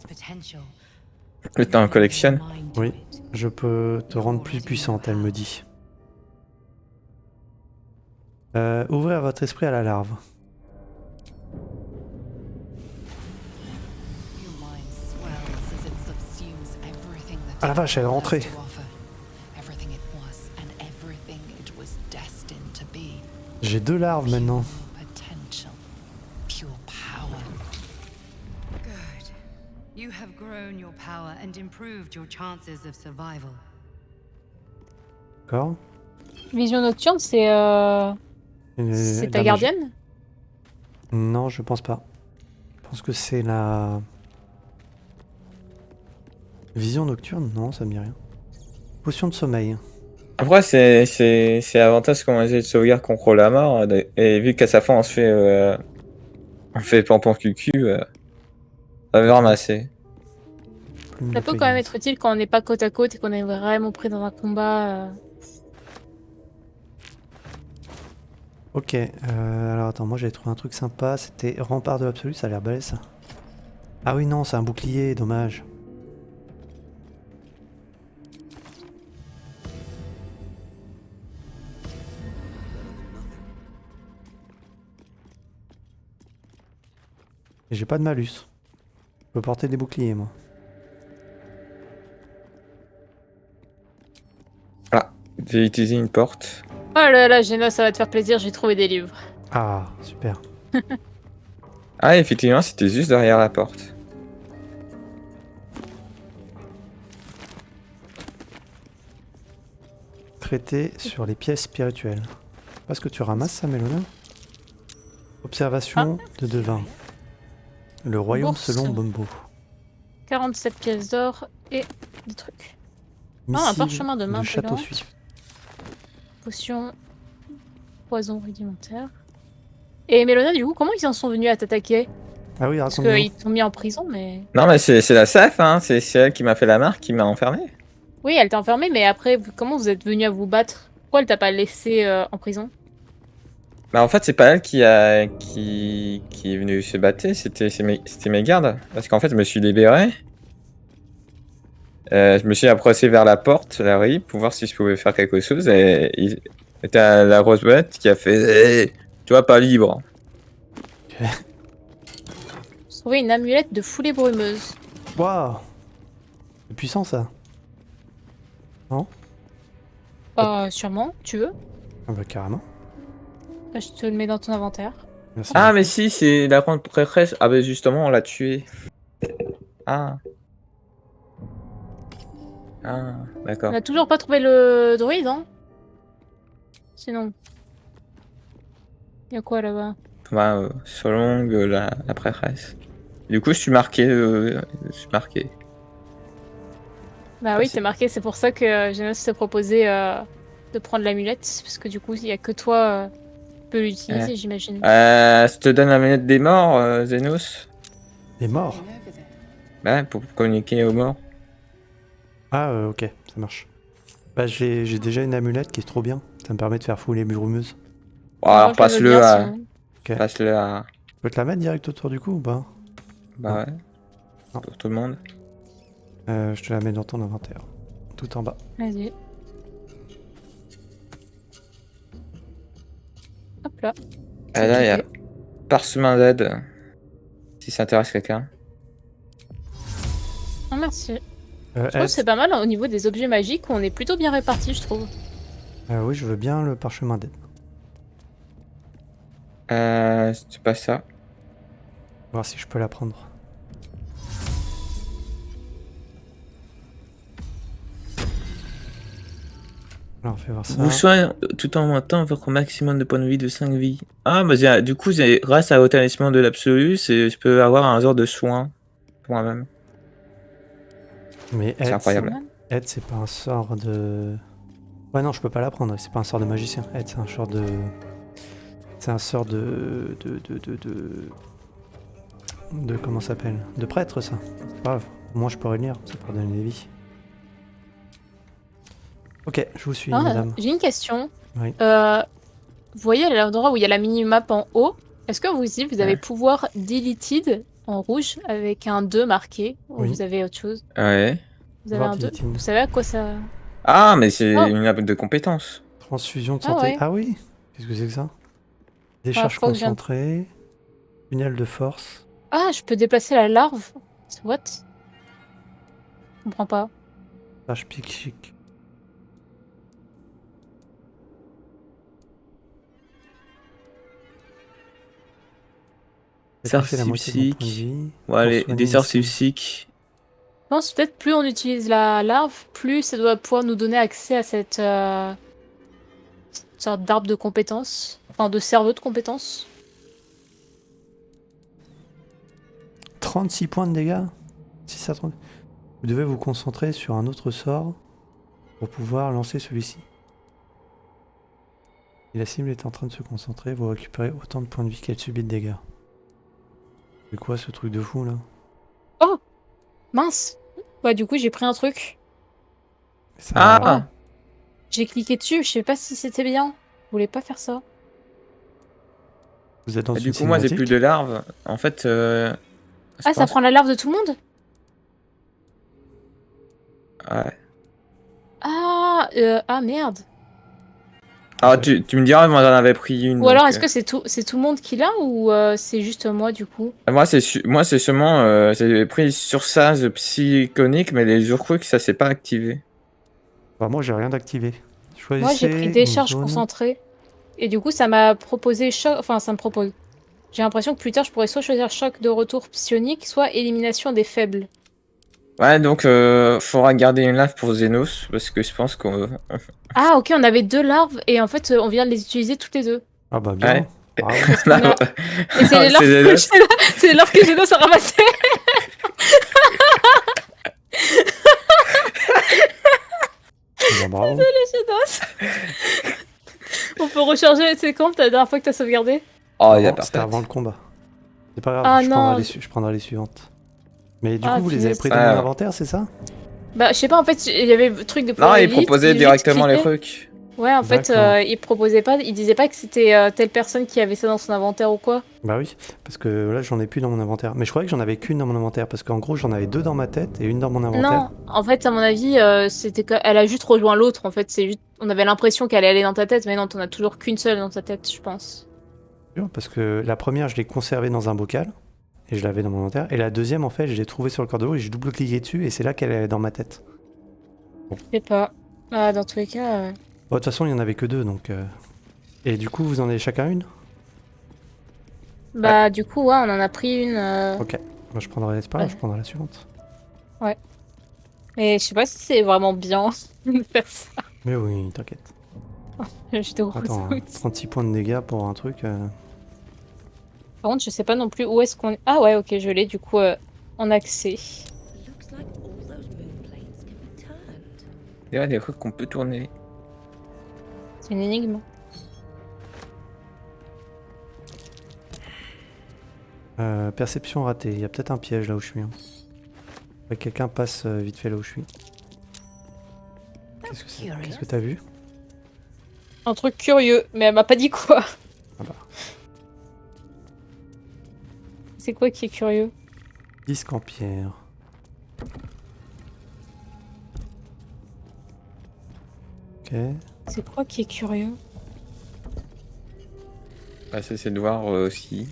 Le temps collectionne. Oui, je peux te rendre plus puissante, elle me dit. Ouvrez votre esprit à la larve. Ah la vache, elle est rentrée. J'ai 2 larves maintenant. Good. You have grown your power and improved your chances of survival. D'accord. Vision nocturne, c'est C'est ta gardienne? Non, je pense pas. Je pense que c'est la... Vision nocturne? Non, ça me dit rien. Potion de sommeil. Après, c'est avantage qu'on ait de sauvegarde contre la mort. Et vu qu'à sa fin, on fait pampon cucu, ça va ramasser. Plume Ça de peut quand feuillage. même être utile quand on n'est pas côte à côte et qu'on est vraiment pris dans un combat. Ok, alors attends, moi j'avais trouvé un truc sympa, c'était rempart de l'absolu, ça a l'air balèze ça. Ah oui non, c'est un bouclier, dommage. Et j'ai pas de malus. Je peux porter des boucliers moi. Ah, j'ai utilisé une porte. Oh là là, Géna, ça va te faire plaisir, j'ai trouvé des livres. Ah, super. Ah, effectivement, c'était juste derrière la porte. Traité sur les pièces spirituelles. Je sais pas ce que tu ramasses ça, Mélona. Observation de devin. Le royaume Bourse. selon Bombo. 47 pièces d'or et des trucs. Un Missive parchemin de main château brûlante. suisse. Potion, poison rudimentaire. Et Mélona, du coup, comment ils en sont venus à t'attaquer? Ah oui, Parce raconte-nous. qu'ils t'ont mis en prison, mais... Non, mais c'est la SAF, hein. C'est elle qui m'a fait la marque, qui m'a enfermé. Oui, elle t'a enfermé, mais après, comment vous êtes venus à vous battre? Pourquoi elle t'a pas laissé en prison? Bah, en fait, c'est pas elle qui est venue se battre, c'était mes gardes. Parce qu'en fait, je me suis libéré. Je me suis approché vers la porte, la rue, pour voir si je pouvais faire quelque chose. Et il était la grosse bête qui a fait hey, tu vois, pas libre. J'ai trouvé une amulette de foulée brumeuse. Waouh. C'est puissant ça. Sûrement, tu veux? Ah bah carrément. Bah, je te le mets dans ton inventaire. Merci. Ah, mais si, c'est la grande prêtresse. Ah, bah justement, on l'a tué. Ah. Ah, d'accord. On a toujours pas trouvé le druide, hein? Sinon. Y'a quoi là-bas? Bah, Solong, la prêtresse. Du coup, je suis marqué. Bah oui, c'est marqué, c'est pour ça que Genos t'a proposé de prendre l'amulette, parce que du coup, il y a que toi qui peux l'utiliser, j'imagine. Je te donne la manette des morts, Zenos. Des morts. Bah, pour communiquer aux morts. Ah ok, ça marche. Bah j'ai déjà une amulette qui est trop bien. Ça me permet de faire fouler les brumeuses. Bon, alors, Moi, je le veux bien, sinon. Ok. passe-le à. Je peux te la mettre direct autour du cou ou pas? Bah ouais. Non. Pour tout le monde. Je te la mets dans ton inventaire. Tout en bas. Vas-y. Hop là. Et là, il y a Parchemin d'aide. Si ça intéresse quelqu'un. Ah, merci. Je Ed, trouve que c'est pas mal au niveau des objets magiques, on est plutôt bien répartis, je trouve. oui, je veux bien le parchemin d'aide. C'est pas ça. Voir si je peux la prendre. Alors, on fait voir ça. Vous soignez tout en montant votre maximum de points de vie de 5 vies. Ah, bah du coup, grâce à l'autorisation de l'absolu, je peux avoir un genre de soin pour moi-même. Mais C'est Ed, incroyable. Ed, c'est pas un sort de... Ouais, non, je peux pas la prendre. C'est pas un sort de magicien. Ed, c'est un sort de... C'est un sort de... comment ça s'appelle? De prêtre, ça. C'est pas grave. Au moins, je pourrais le lire. Ça pourrait donner des vies. Ok, je vous suis, madame. J'ai une question. Oui. Vous voyez l'endroit où il y a la mini-map en haut, est-ce que vous aussi vous avez pouvoir deleted en rouge avec un 2 marqué, ou Oui. vous avez autre chose? Ouais. Vous avez un 2? Deleted. Vous savez à quoi ça... Ah, mais c'est Oh. une app de compétences. Transfusion de Ah santé. ouais. Ah oui. Qu'est-ce que c'est que ça? Décharge fois que je viens de- concentrée. Tunnel de force. Ah, je peux déplacer la larve? What? Je comprends pas. Tâche psychique. Sorts Fait la moitié de mon point de psychiques. vie. Ouais, Pour soigner des sorts ici. psychiques. Je pense peut-être plus on utilise la larve, plus ça doit pouvoir nous donner accès à cette sorte d'arbre de compétences. Enfin, de cerveau de compétences. 36 points de dégâts. 6 à 30. Vous devez vous concentrer sur un autre sort pour pouvoir lancer celui-ci. Si la cible est en train de se concentrer, vous récupérez autant de points de vie qu'elle subit de dégâts. C'est quoi ce truc de fou là? Oh! Mince! Ouais, du coup, j'ai pris un truc. Ça- Ah! J'ai cliqué dessus, je sais pas si c'était bien. Je voulais pas faire ça. Vous êtes dans Et une du coup, moi, j'ai cinématique. plus de larves. En fait, je Ah, ça pense- prend la larve de tout le monde? Ouais. Ah, merde. Alors, tu me diras, moi, j'en avais pris une. Ou alors, donc, est-ce que c'est tout le monde qui l'a ou c'est juste moi, du coup? Moi, c'est seulement. J'ai pris surcharge psychonique, mais les Urquicks, ça s'est pas activé. Bah, moi j'ai rien d'activé. Moi, j'ai pris décharge concentrée. Et du coup, ça m'a proposé choc. Enfin, ça me propose. J'ai l'impression que plus tard, je pourrais soit choisir choc de retour psionique, soit élimination des faibles. Ouais, donc, faudra garder une larve pour Xenos, parce que je pense qu'on. Ah, ok, on avait 2 larves et en fait, on vient de les utiliser toutes les 2. Ah bah bien. Ouais. Bravo. Là, Et c'est les larves c'est les larves que Genos a ramassées. Bah, bravo. Genos. On peut recharger, c'est quand la dernière fois que t'as sauvegardé? Oh, il y a C'était parfait. avant le combat. C'est pas grave, Ah, je, non. prendrai les suivantes. Mais du Ah, coup, vous les avez punaise. pris dans Ah, mon ouais. inventaire, c'est ça? Bah, je sais pas, en fait, il y avait le truc de Non, Power il Elite, proposait j'ai directement les cliqué. trucs. Ouais, en fait, D'accord. il proposait pas, il disait pas que c'était telle personne qui avait ça dans son inventaire ou quoi. Bah oui, parce que là, j'en ai plus dans mon inventaire. Mais je croyais que j'en avais qu'une dans mon inventaire, parce qu'en gros, j'en avais 2 dans ma tête et une dans mon inventaire. Non, en fait, à mon avis, elle a juste rejoint l'autre. En fait, c'est juste, on avait l'impression qu'elle allait dans ta tête, mais non, t'en as toujours qu'une seule dans ta tête, je pense. Parce que la première, je l'ai conservée dans un bocal. et je l'avais dans mon inventaire. Et la deuxième, en fait, je l'ai trouvée sur le corps de l'eau et j'ai double-cliqué dessus et c'est là qu'elle est dans ma tête. Je sais pas. Ah, dans tous les cas. Bon, de toute façon, il y en avait que 2, donc. Et du coup, vous en avez chacun une? Bah, du coup, ouais, on en a pris une. Ok. Moi, je prendrai, c'est pas grave, Ouais. je prendrai la suivante. Mais je sais pas si c'est vraiment bien de faire ça. Mais oui, t'inquiète. J'ai de gros Attends, doutes. 36 points de dégâts pour un truc. Par contre, je sais pas non plus où est-ce qu'on est. Ah ouais, ok, je l'ai du coup en accès. Looks like all those moon plates can be turned. Il y a des trucs qu'on peut tourner. C'est une énigme. Perception ratée. Il y a peut-être un piège là où je suis. Hein. Faudrait que quelqu'un passe vite fait là où je suis. Qu'est-ce que t'as vu? Un truc curieux, mais elle m'a pas dit quoi. Ah bah. C'est quoi qui est curieux? Disque en pierre. Ok. C'est quoi qui est curieux? Bah, ça, c'est de voir aussi.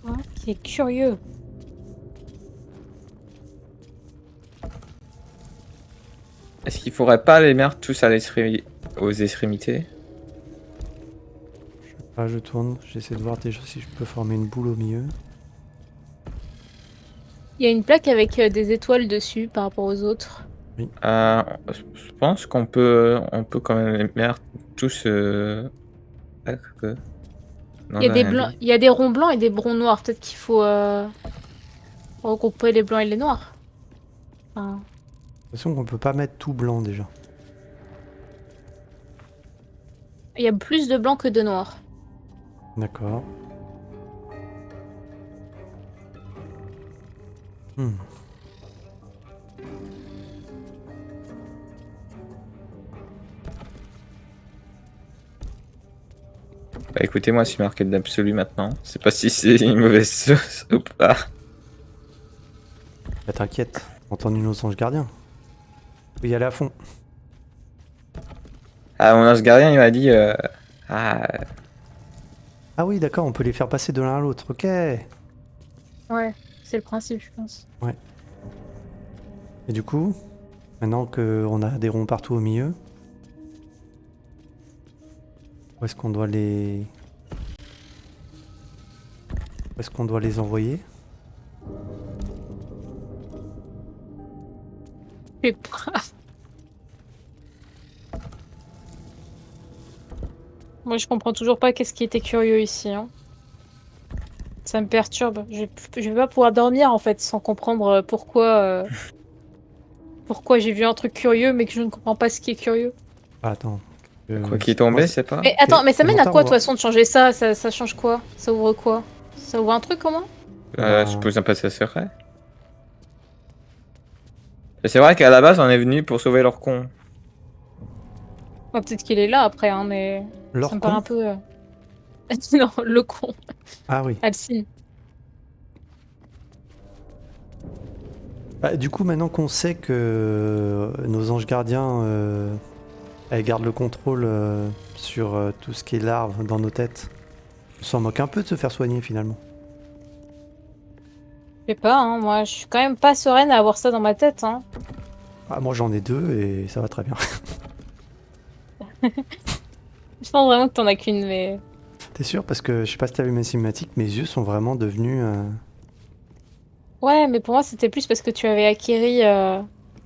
Quoi qui est curieux? Est-ce qu'il faudrait pas les mettre tous à aux extrémités? Ah, je tourne. J'essaie de voir déjà si je peux former une boule au milieu. Il y a une plaque avec des étoiles dessus par rapport aux autres. Je pense qu'on peut, quand même les mettre tous. Il y a des blancs, il y a des ronds blancs et des ronds noirs. Peut-être qu'il faut regrouper les blancs et les noirs. Enfin, De toute façon, on peut pas mettre tout blanc déjà. il y a plus de blancs que de noirs. D'accord. Hmm. Bah écoutez, moi, je suis marqué de l'absolu maintenant. Je sais pas si c'est une mauvaise chose ou pas. Bah, t'inquiète, entendu nos anges gardiens. Faut y aller à fond. Ah, mon ange gardien, il m'a dit. Ah, Ah oui, d'accord, on peut les faire passer de l'un à l'autre. Ok. Ouais, c'est le principe, je pense. Et du coup, maintenant qu'on a des ronds partout au milieu, où est-ce qu'on doit les... Où est-ce qu'on doit les envoyer? Je sais pas. Moi, je comprends toujours pas qu'est-ce qui était curieux ici. Hein. Ça me perturbe. Je vais pas pouvoir dormir en fait sans comprendre pourquoi. Pourquoi j'ai vu un truc curieux mais que je ne comprends pas ce qui est curieux. Ah, attends. quoi qu'il est tombé, c'est pas. Mais attends, mais ça mène à longtemps, quoi de on toute façon de changer ça, ça change quoi? Ça ouvre quoi? Ça ouvre un truc comment? Je pose un passage secret. Et c'est vrai qu'à la base, on est venu pour sauver leur con. Bah, peut-être qu'il est là après, hein, mais Leur ça me con paraît un peu. Non, le con. Ah oui. Alcine. Bah, du coup, maintenant qu'on sait que nos anges gardiens elles gardent le contrôle sur tout ce qui est larves dans nos têtes, on s'en moque un peu de se faire soigner finalement. Je sais pas, hein, moi je suis quand même pas sereine à avoir ça dans ma tête. Hein. Ah, moi j'en ai 2 et ça va très bien. Je pense vraiment que t'en as qu'une, mais. T'es sûr? Parce que je sais pas si t'as vu mes cinématiques, mes yeux sont vraiment devenus... Ouais, mais pour moi c'était plus parce que tu avais acquéri,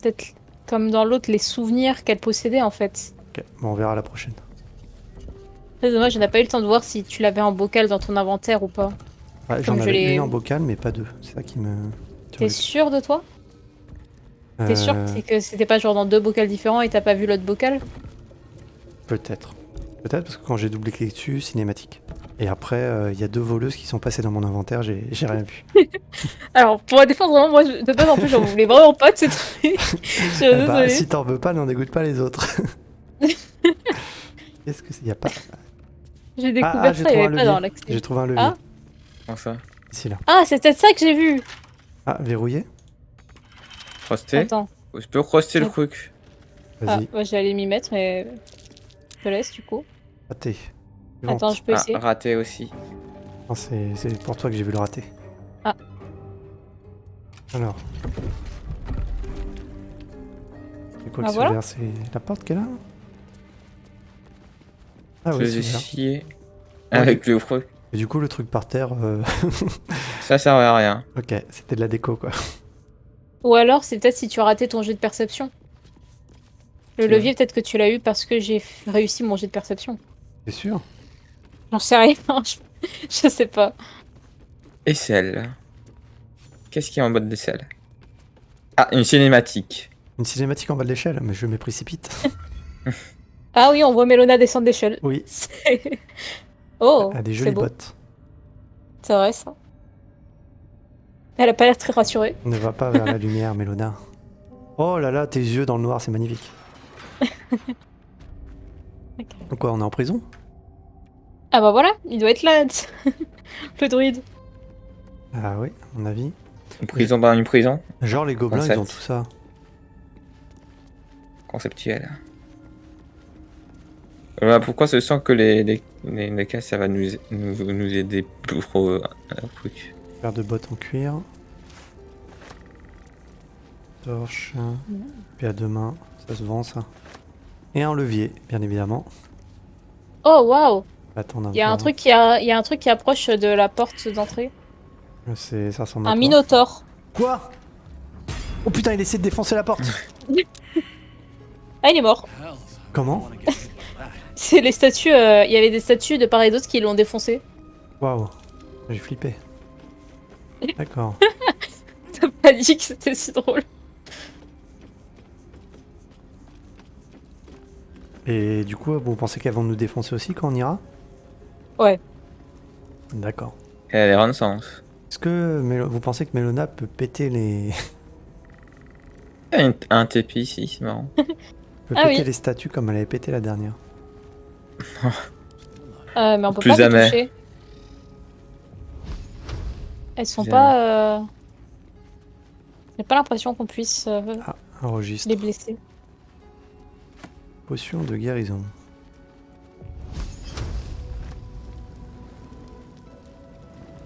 peut-être comme dans l'autre, les souvenirs qu'elle possédait en fait. Ok, bon, on verra la prochaine. C'est dommage, je n'ai pas eu le temps de voir si tu l'avais en bocal dans ton inventaire ou pas. Ouais, j'en Comme je avais l'ai- une en bocal, mais pas 2. C'est ça qui me... T'es sûr de toi? T'es sûr Euh, que c'était pas genre dans 2 bocals différents et t'as pas vu l'autre bocal? Peut-être. Peut-être parce que quand j'ai doublé-cliqué dessus, cinématique. Et après, il y a 2 voleuses qui sont passées dans mon inventaire, j'ai rien vu. Alors, pour ma défense, vraiment, moi, de base, en plus, j'en voulais vraiment pas de ces trucs. Je suis Eh bah, désolée. si t'en veux pas, n'en dégoûte pas les autres. Qu'est-ce que c'est? Y a pas... J'ai découvert j'ai ça, il trouvé y un avait pas levier. dans l'accès. J'ai trouvé un levier. Ah. Comment ça? Ici, là. Ah, c'est peut-être ça que j'ai vu. Ah, verrouillé? Croster? Attends. Je peux croster le truc. Ah, Vas-y, moi, j'allais m'y mettre, mais. Je te laisse, du coup. raté. Attends, je peux essayer. Raté aussi. Non, c'est pour toi que j'ai vu le rater. Ah. Alors. C'est quoi Ah, qui voilà. s'ouvre? C'est la porte qui est là? Ah Je oui, vais c'est là. chier avec le fruit. Et du coup, le truc par terre, Ça servait à rien. ok, c'était de la déco quoi. Ou alors, c'est peut-être si tu as raté ton jet de perception. Le C'est levier, peut-être que tu l'as eu parce que j'ai réussi mon jet de perception. C'est sûr? J'en sais rien, je sais pas. Aisselle. Qu'est-ce qu'il y a en bas de l'aisselle? Ah, une cinématique. Une cinématique en bas de l'échelle, mais je me précipite. Ah oui, on voit Mélona descendre d'échelle. Oui, C'est- Oh, elle a des c'est jolies beau. bottes. C'est vrai, ça. Elle a pas l'air très rassurée. Ne va pas vers la lumière, Mélona. Oh là là, tes yeux dans le noir, c'est magnifique. Donc quoi, on est en prison? Ah bah voilà, il doit être là, le druide. Ah oui, à mon avis. Une prison dans une prison. Genre les gobelins, ils ont Concept. tout ça. Conceptuel. Pourquoi ce sent que les cases, ça va nous aider pour un truc. Paire de bottes en cuir. Torche. Puis à deux mains, ça se vend ça. Et un levier, bien évidemment. Oh waouh, Attends, il y a un truc qui approche de la porte d'entrée. Ça ressemble à Un quoi? minotaure. Quoi? Oh putain, il essaie de défoncer la porte. Ah, il est mort. Comment? C'est les statues, il y avait des statues de part et d'autre qui l'ont défoncé. Waouh, j'ai flippé. D'accord. T'as pas dit que c'était si drôle. Et du coup, vous pensez qu'elles vont nous défoncer aussi quand on ira? Ouais. D'accord. Elle a l'air de sens. Est-ce que vous pensez que Mélona peut péter les... Il y a un tépi ici, c'est marrant. peut Ah péter oui. les statues comme elle avait pété la dernière? Mais on peut Plus pas les jamais. toucher. Elles sont Plus pas... J'ai pas l'impression qu'on puisse Ah, un registre. les blesser. Potion de guérison.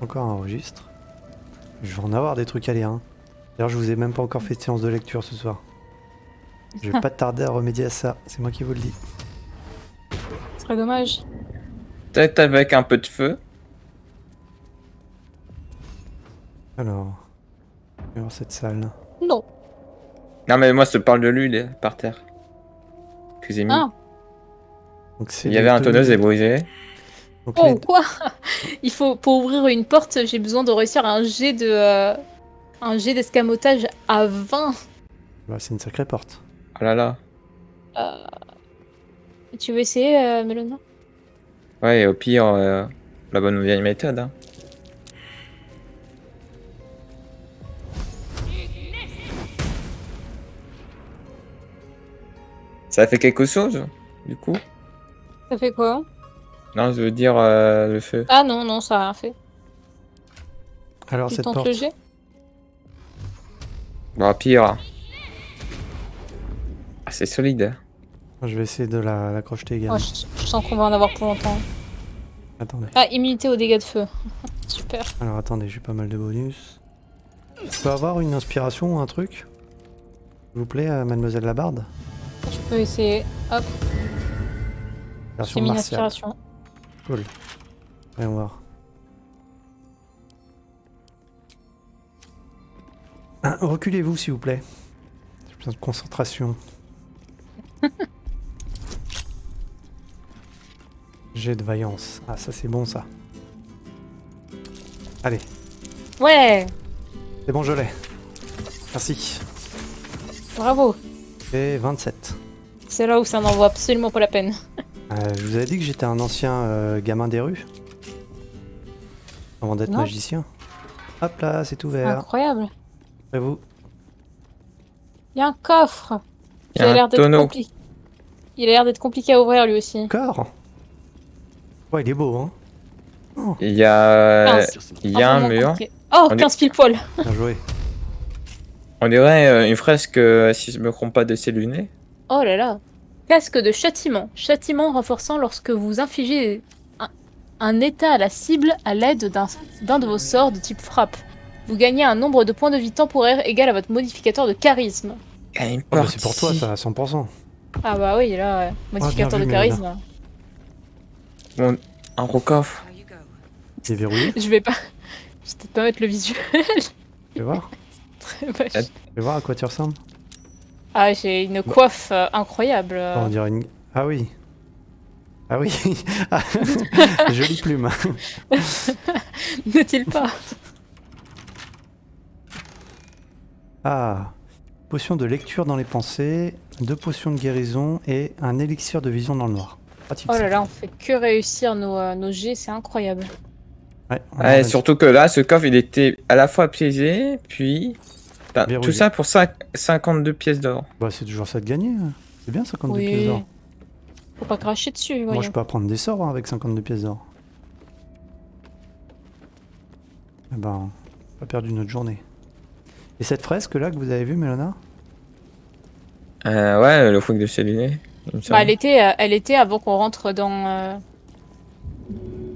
Encore un registre. Je vais en avoir des trucs à lire. Hein. D'ailleurs, je vous ai même pas encore fait de séance de lecture ce soir. Je vais pas tarder à remédier à ça, c'est moi qui vous le dis. Ce serait dommage. Peut-être avec un peu de feu. Alors, on va voir cette salle. Non. Non mais moi je te parle de lui, il est par terre. Que j'ai mis. Ah. Donc, c'est Il y avait les un deux- tonneuse et brisé. Donc, Oh, les- quoi? Il faut, pour ouvrir une porte, j'ai besoin de réussir un jet d'escamotage à 20. bah, c'est une sacrée porte. Oh là là. Tu veux essayer, Mélona? Ouais, et au pire, la bonne vieille méthode. Hein. Ça a fait quelque chose, du coup? Ça fait quoi? Non, je veux dire le feu. Ah non, non, ça a rien fait. Alors, Tu cette tentes porte. le jet? Bon, pire. Ah, c'est solide. Je vais essayer de la crocheter également. Oh, je sens qu'on va en avoir pour longtemps. Attendez. Ah, immunité aux dégâts de feu. Super. Alors, attendez, j'ai pas mal de bonus. Je peux avoir une inspiration ou un truc? S'il vous plaît, Mademoiselle Labarde? Je peux essayer. Hop, j'ai Version mis une martiale. inspiration. Cool. Voyons voir. Ah, reculez-vous, s'il vous plaît. J'ai besoin de concentration. Jet de vaillance. Ah, ça, c'est bon, ça. Allez, Ouais, c'est bon, je l'ai. Merci. bravo. Et 27. C'est là où ça n'en vaut absolument pas la peine. Je vous avais dit que j'étais un ancien gamin des rues. Avant d'être Non. magicien. Hop là, c'est ouvert. Incroyable. Et vous? Il y a un coffre. Il y a Il a un l'air d'être tonneau. compliqué. Il a l'air d'être compliqué à ouvrir lui aussi. Encore? Ouais, il est beau, hein? Il y a, 15. il y a un vraiment mur. compliqué. Oh, On est- 15 pile poil. Bien joué. On dirait une fresque, si je me trompe pas, de Séluné. Oh là là. Casque de châtiment. Châtiment renforçant lorsque vous infligez un état à la cible à l'aide d'un de vos sorts de type frappe. Vous gagnez un nombre de points de vie temporaire égal à votre modificateur de charisme. Une Oh, bah, c'est pour toi, ça, à 100%. Ah bah oui, là, modificateur bien de vu, charisme. Bon, un rocoff. Il est verrouillé. Je vais pas... Je vais peut-être pas mettre le visuel. Je vais voir. Très vache. Je vais voir à quoi tu ressembles. Ah, j'ai une coiffe incroyable. Oh, on dirait une... Ah oui. Ah oui. Ah, jolie plume. N'est-il pas? Ah. Potion de lecture dans les pensées, 2 potions de guérison et un élixir de vision dans le noir. Pratique. Oh là ça. là, on fait que réussir nos jets, c'est incroyable. Ouais, on Ouais, a- surtout que là, ce coffre, il était à la fois piégé, puis... Enfin, Verrouillé. tout ça pour 52 pièces d'or. Bah, c'est toujours ça de gagner. Hein. C'est bien 52 pièces Oui. d'or. Faut pas cracher dessus, Moi, voyons. je peux apprendre des sorts hein, avec 52 pièces d'or. Eh ben, on a pas perdu notre journée. Et cette fresque là que vous avez vue, Mélona? Ouais, le fougue de Céliné. Bah, elle était avant qu'on rentre dans...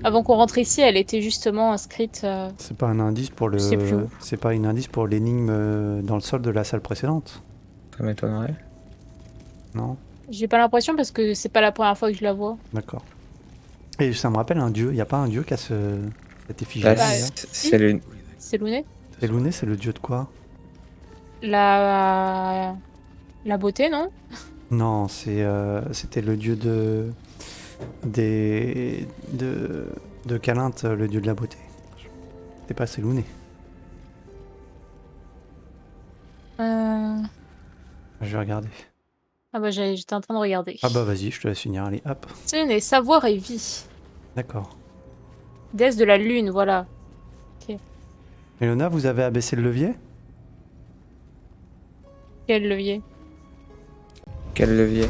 Avant qu'on rentre ici, elle était justement inscrite... C'est pas un indice pour le. Je sais plus où. C'est pas une indice pour l'énigme dans le sol de la salle précédente, Ça m'étonnerait. non? J'ai pas l'impression parce que c'est pas la première fois que je la vois. D'accord. Et ça me rappelle un dieu. Y a pas un dieu qui a cette effigie Bah, là c'est le... C'est Luné. Et Luné, c'est le dieu de quoi? La beauté, non? Non, c'était le dieu de Calinthe, le dieu de la beauté. C'est pas c'est Luné. Je vais regarder. Ah bah j'étais en train de regarder. Ah bah vas-y, je te laisse finir. Allez, hop. C'est Luné, savoir et vie. D'accord. Déesse de la lune, voilà. Mélona, vous avez abaissé le levier? Quel levier? Quel levier?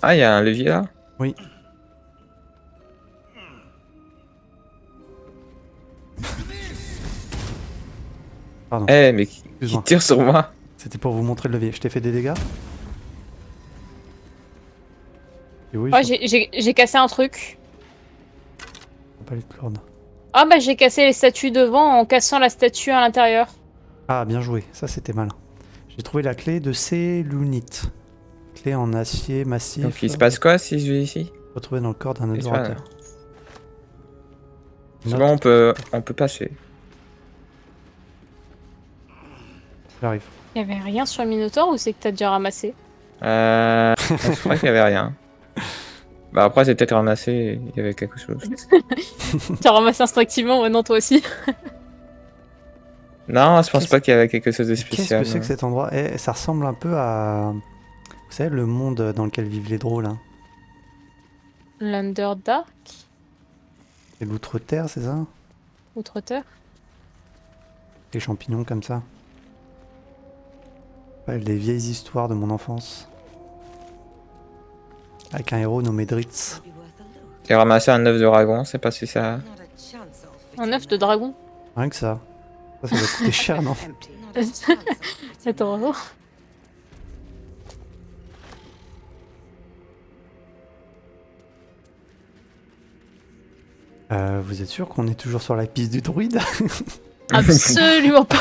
Ah, il y a un levier là? Oui. Pardon. Eh, mais qui Excuse-moi. tire sur moi? C'était pour vous montrer le levier. Je t'ai fait des dégâts? Et oui, Ouais, je j'ai cassé un truc. vois pas les cordes. Ah bah j'ai cassé les statues devant en cassant la statue à l'intérieur. Ah, bien joué. Ça, c'était malin. J'ai trouvé la clé de Célunite. Clé en acier massif. Donc il se passe quoi si je vais ici? Retrouvée dans le corps d'un Il se passe- adorateur. C'est Note, bon, on peut passer. J'arrive. Il y avait rien sur le Minotaure ou c'est que t'as déjà ramassé? Je crois qu'il y avait rien. Bah après c'est peut-être ramassé, il y avait quelque chose. T'as ramassé instinctivement, ouais, non toi aussi. Non, je pense Qu'est-ce- pas qu'il y avait quelque chose de Qu'est-ce spécial. que c'est que cet endroit? Ça ressemble un peu à... Vous savez, le monde dans lequel vivent les drôles. Hein. L'Underdark, C'est l'outre-terre, c'est ça? Outre-terre. Les champignons comme ça. Ouais, des vieilles histoires de mon enfance. Avec un héros nommé Dritz. J'ai ramassé un œuf de dragon, c'est pas si ça... Un œuf de dragon. Rien que ça. Ça doit coûter cher, non? Attends, non. Vous êtes sûr qu'on est toujours sur la piste du druide? Absolument pas.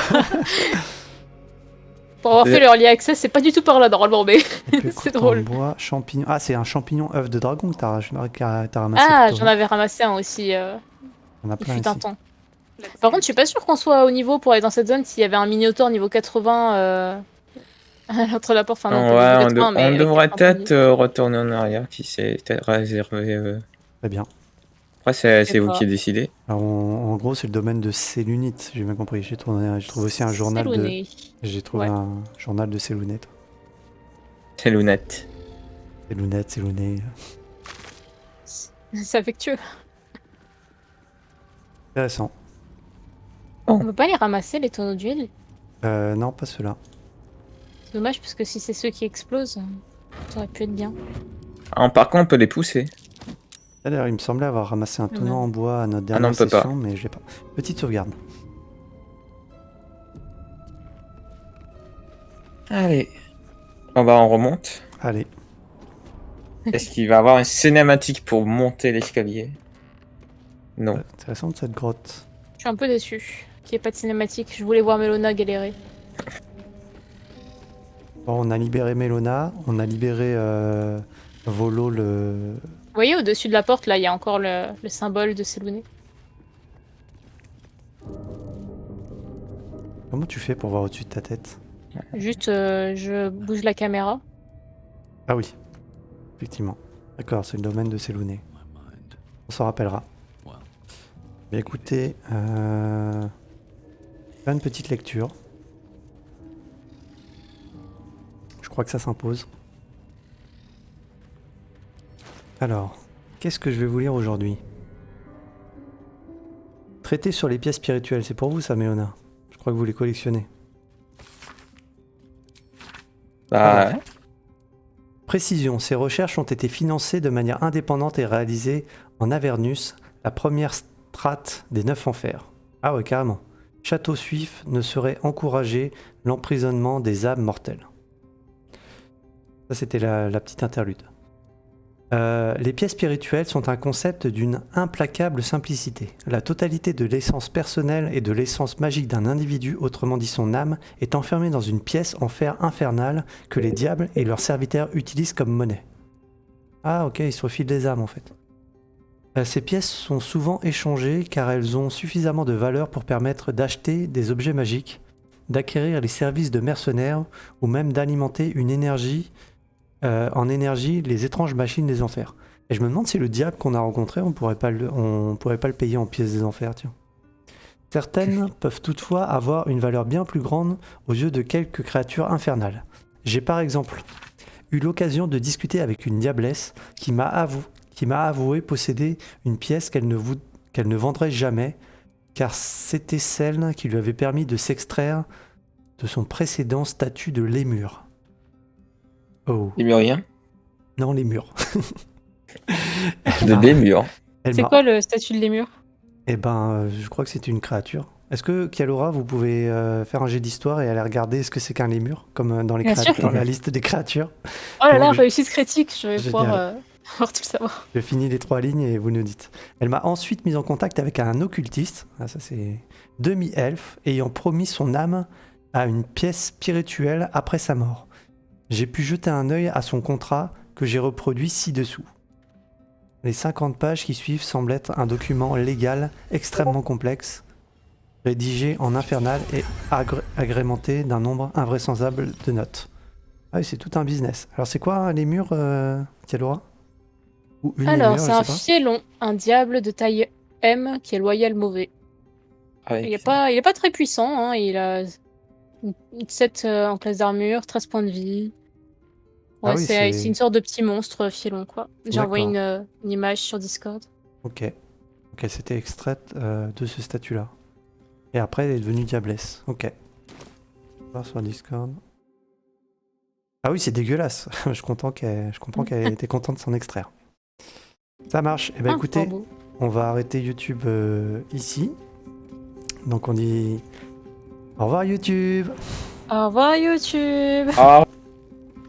Pour avoir fait le early access, c'est pas du tout par là normalement, mais c'est drôle. Bois, champignon. Ah, c'est un champignon œuf de dragon que t'as ramassé. Ah, plutôt. j'en avais ramassé un aussi. Il y en a Il plein fut un ici. temps. Par contre, je suis pas sûre qu'on soit au niveau pour aller dans cette zone s'il y avait un Minotaure niveau 80 entre la porte. Enfin, non, pas Ouais, niveau 80, mais on avec devrait un peu peut-être de- retourner en arrière, qui s'est peut-être réservé... Très bien. Après c'est sais vous pas. qui décidez. Alors, en gros, c'est le domaine de Célunite, j'ai bien compris. J'ai trouvé aussi un journal de. Céloné. J'ai trouvé Ouais. un journal de Célunette. C'est lunette. Célunette, Céluné. C'est affectueux. Intéressant. On peut pas les ramasser, les tonneaux d'huile. Non, pas ceux-là. C'est dommage parce que si c'est ceux qui explosent, ça aurait pu être bien. Ah, par contre on peut les pousser. D'ailleurs, il me semblait avoir ramassé un tonneau Ouais. en bois à notre non, dernière on peut pas. session, mais je l'ai pas. Petite sauvegarde. Allez. On remonte. Allez. Est-ce qu'il va y avoir une cinématique pour monter l'escalier? Non. Intéressante cette grotte. Je suis un peu déçu qu'il n'y ait pas de cinématique. Je voulais voir Melona galérer. Bon, on a libéré Melona, on a libéré Volo le... Vous voyez, au-dessus de la porte, là, il y a encore le symbole de Sélouné. Comment tu fais pour voir au-dessus de ta tête? Juste, je bouge la caméra. Ah oui, effectivement. D'accord, c'est le domaine de Sélouné. On s'en rappellera. Bien écoutez, faire une petite lecture. Je crois que ça s'impose. Alors, qu'est-ce que je vais vous lire aujourd'hui? Traité sur les pièces spirituelles, c'est pour vous ça, Melona? Je crois que vous les collectionnez. Bah, ouais. Précision, ces recherches ont été financées de manière indépendante et réalisées en Avernus, la première strate des 9 enfers. Ah ouais, carrément. Château Suif ne saurait encourager l'emprisonnement des âmes mortelles. Ça, c'était la petite interlude. Les pièces spirituelles sont un concept d'une implacable simplicité. La totalité de l'essence personnelle et de l'essence magique d'un individu, autrement dit son âme, est enfermée dans une pièce en fer infernal que les diables et leurs serviteurs utilisent comme monnaie. Ah ok, ils se refilent des âmes en fait. Ces pièces sont souvent échangées car elles ont suffisamment de valeur pour permettre d'acheter des objets magiques, d'acquérir les services de mercenaires ou même d'alimenter une énergie en énergie les étranges machines des enfers. Et je me demande si le diable qu'on a rencontré, on pourrait pas le payer en pièces des enfers, tiens. Certaines peuvent toutefois avoir une valeur bien plus grande aux yeux de quelques créatures infernales. J'ai par exemple eu l'occasion de discuter avec une diablesse qui m'a avoué posséder une pièce qu'elle ne vendrait jamais, car c'était celle qui lui avait permis de s'extraire de son précédent statut de lémur. Oh. Lémurien. Non, les murs. De lémur. C'est quoi le statut de lémur? Eh ben, je crois que c'est une créature. Est-ce que, Kialora, vous pouvez faire un jet d'histoire et aller regarder ce que c'est qu'un lémur, comme dans, dans la liste des créatures? Oh là là, réussite critique, je vais Génial. pouvoir tout savoir. Je finis les 3 lignes et vous nous dites. Elle m'a ensuite mis en contact avec un occultiste, ah, ça c'est demi-elfe, ayant promis son âme à une pièce spirituelle après sa mort. J'ai pu jeter un œil à son contrat que j'ai reproduit ci-dessous. Les 50 pages qui suivent semblent être un document légal extrêmement complexe, rédigé en infernal et agrémenté d'un nombre invraisemblable de notes. Ah oui, c'est tout un business. Alors c'est quoi les murs, Kialora? Ou une Alors, lémur, c'est je un sais pas. fielon, un diable de taille M qui est loyal mauvais. Ah oui. Il est pas très puissant, hein, il a 7 en classe d'armure, 13 points de vie. Ouais, Ah oui, c'est c'est- une sorte de petit monstre fielon, quoi. J'ai envoyé D'accord. une image sur Discord. Ok. Ok, c'était extraite de ce statut-là. Et après, elle est devenue diablesse. Ok. Voir sur Discord. Ah oui, c'est dégueulasse. Je comprends qu'elle était contente de s'en extraire. Ça marche. Eh ben Ah, écoutez, fort beau. on va arrêter YouTube ici. Donc on dit au revoir YouTube. Au revoir YouTube. Au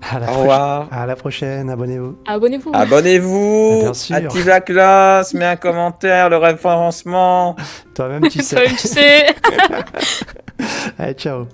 À la, au revoir. à la prochaine. Abonnez-vous. Abonnez-vous. Abonnez-vous. Bien sûr. Active la classe. Mets un commentaire, le référencement. Toi-même tu sais. Toi-même, tu sais. Allez, ciao.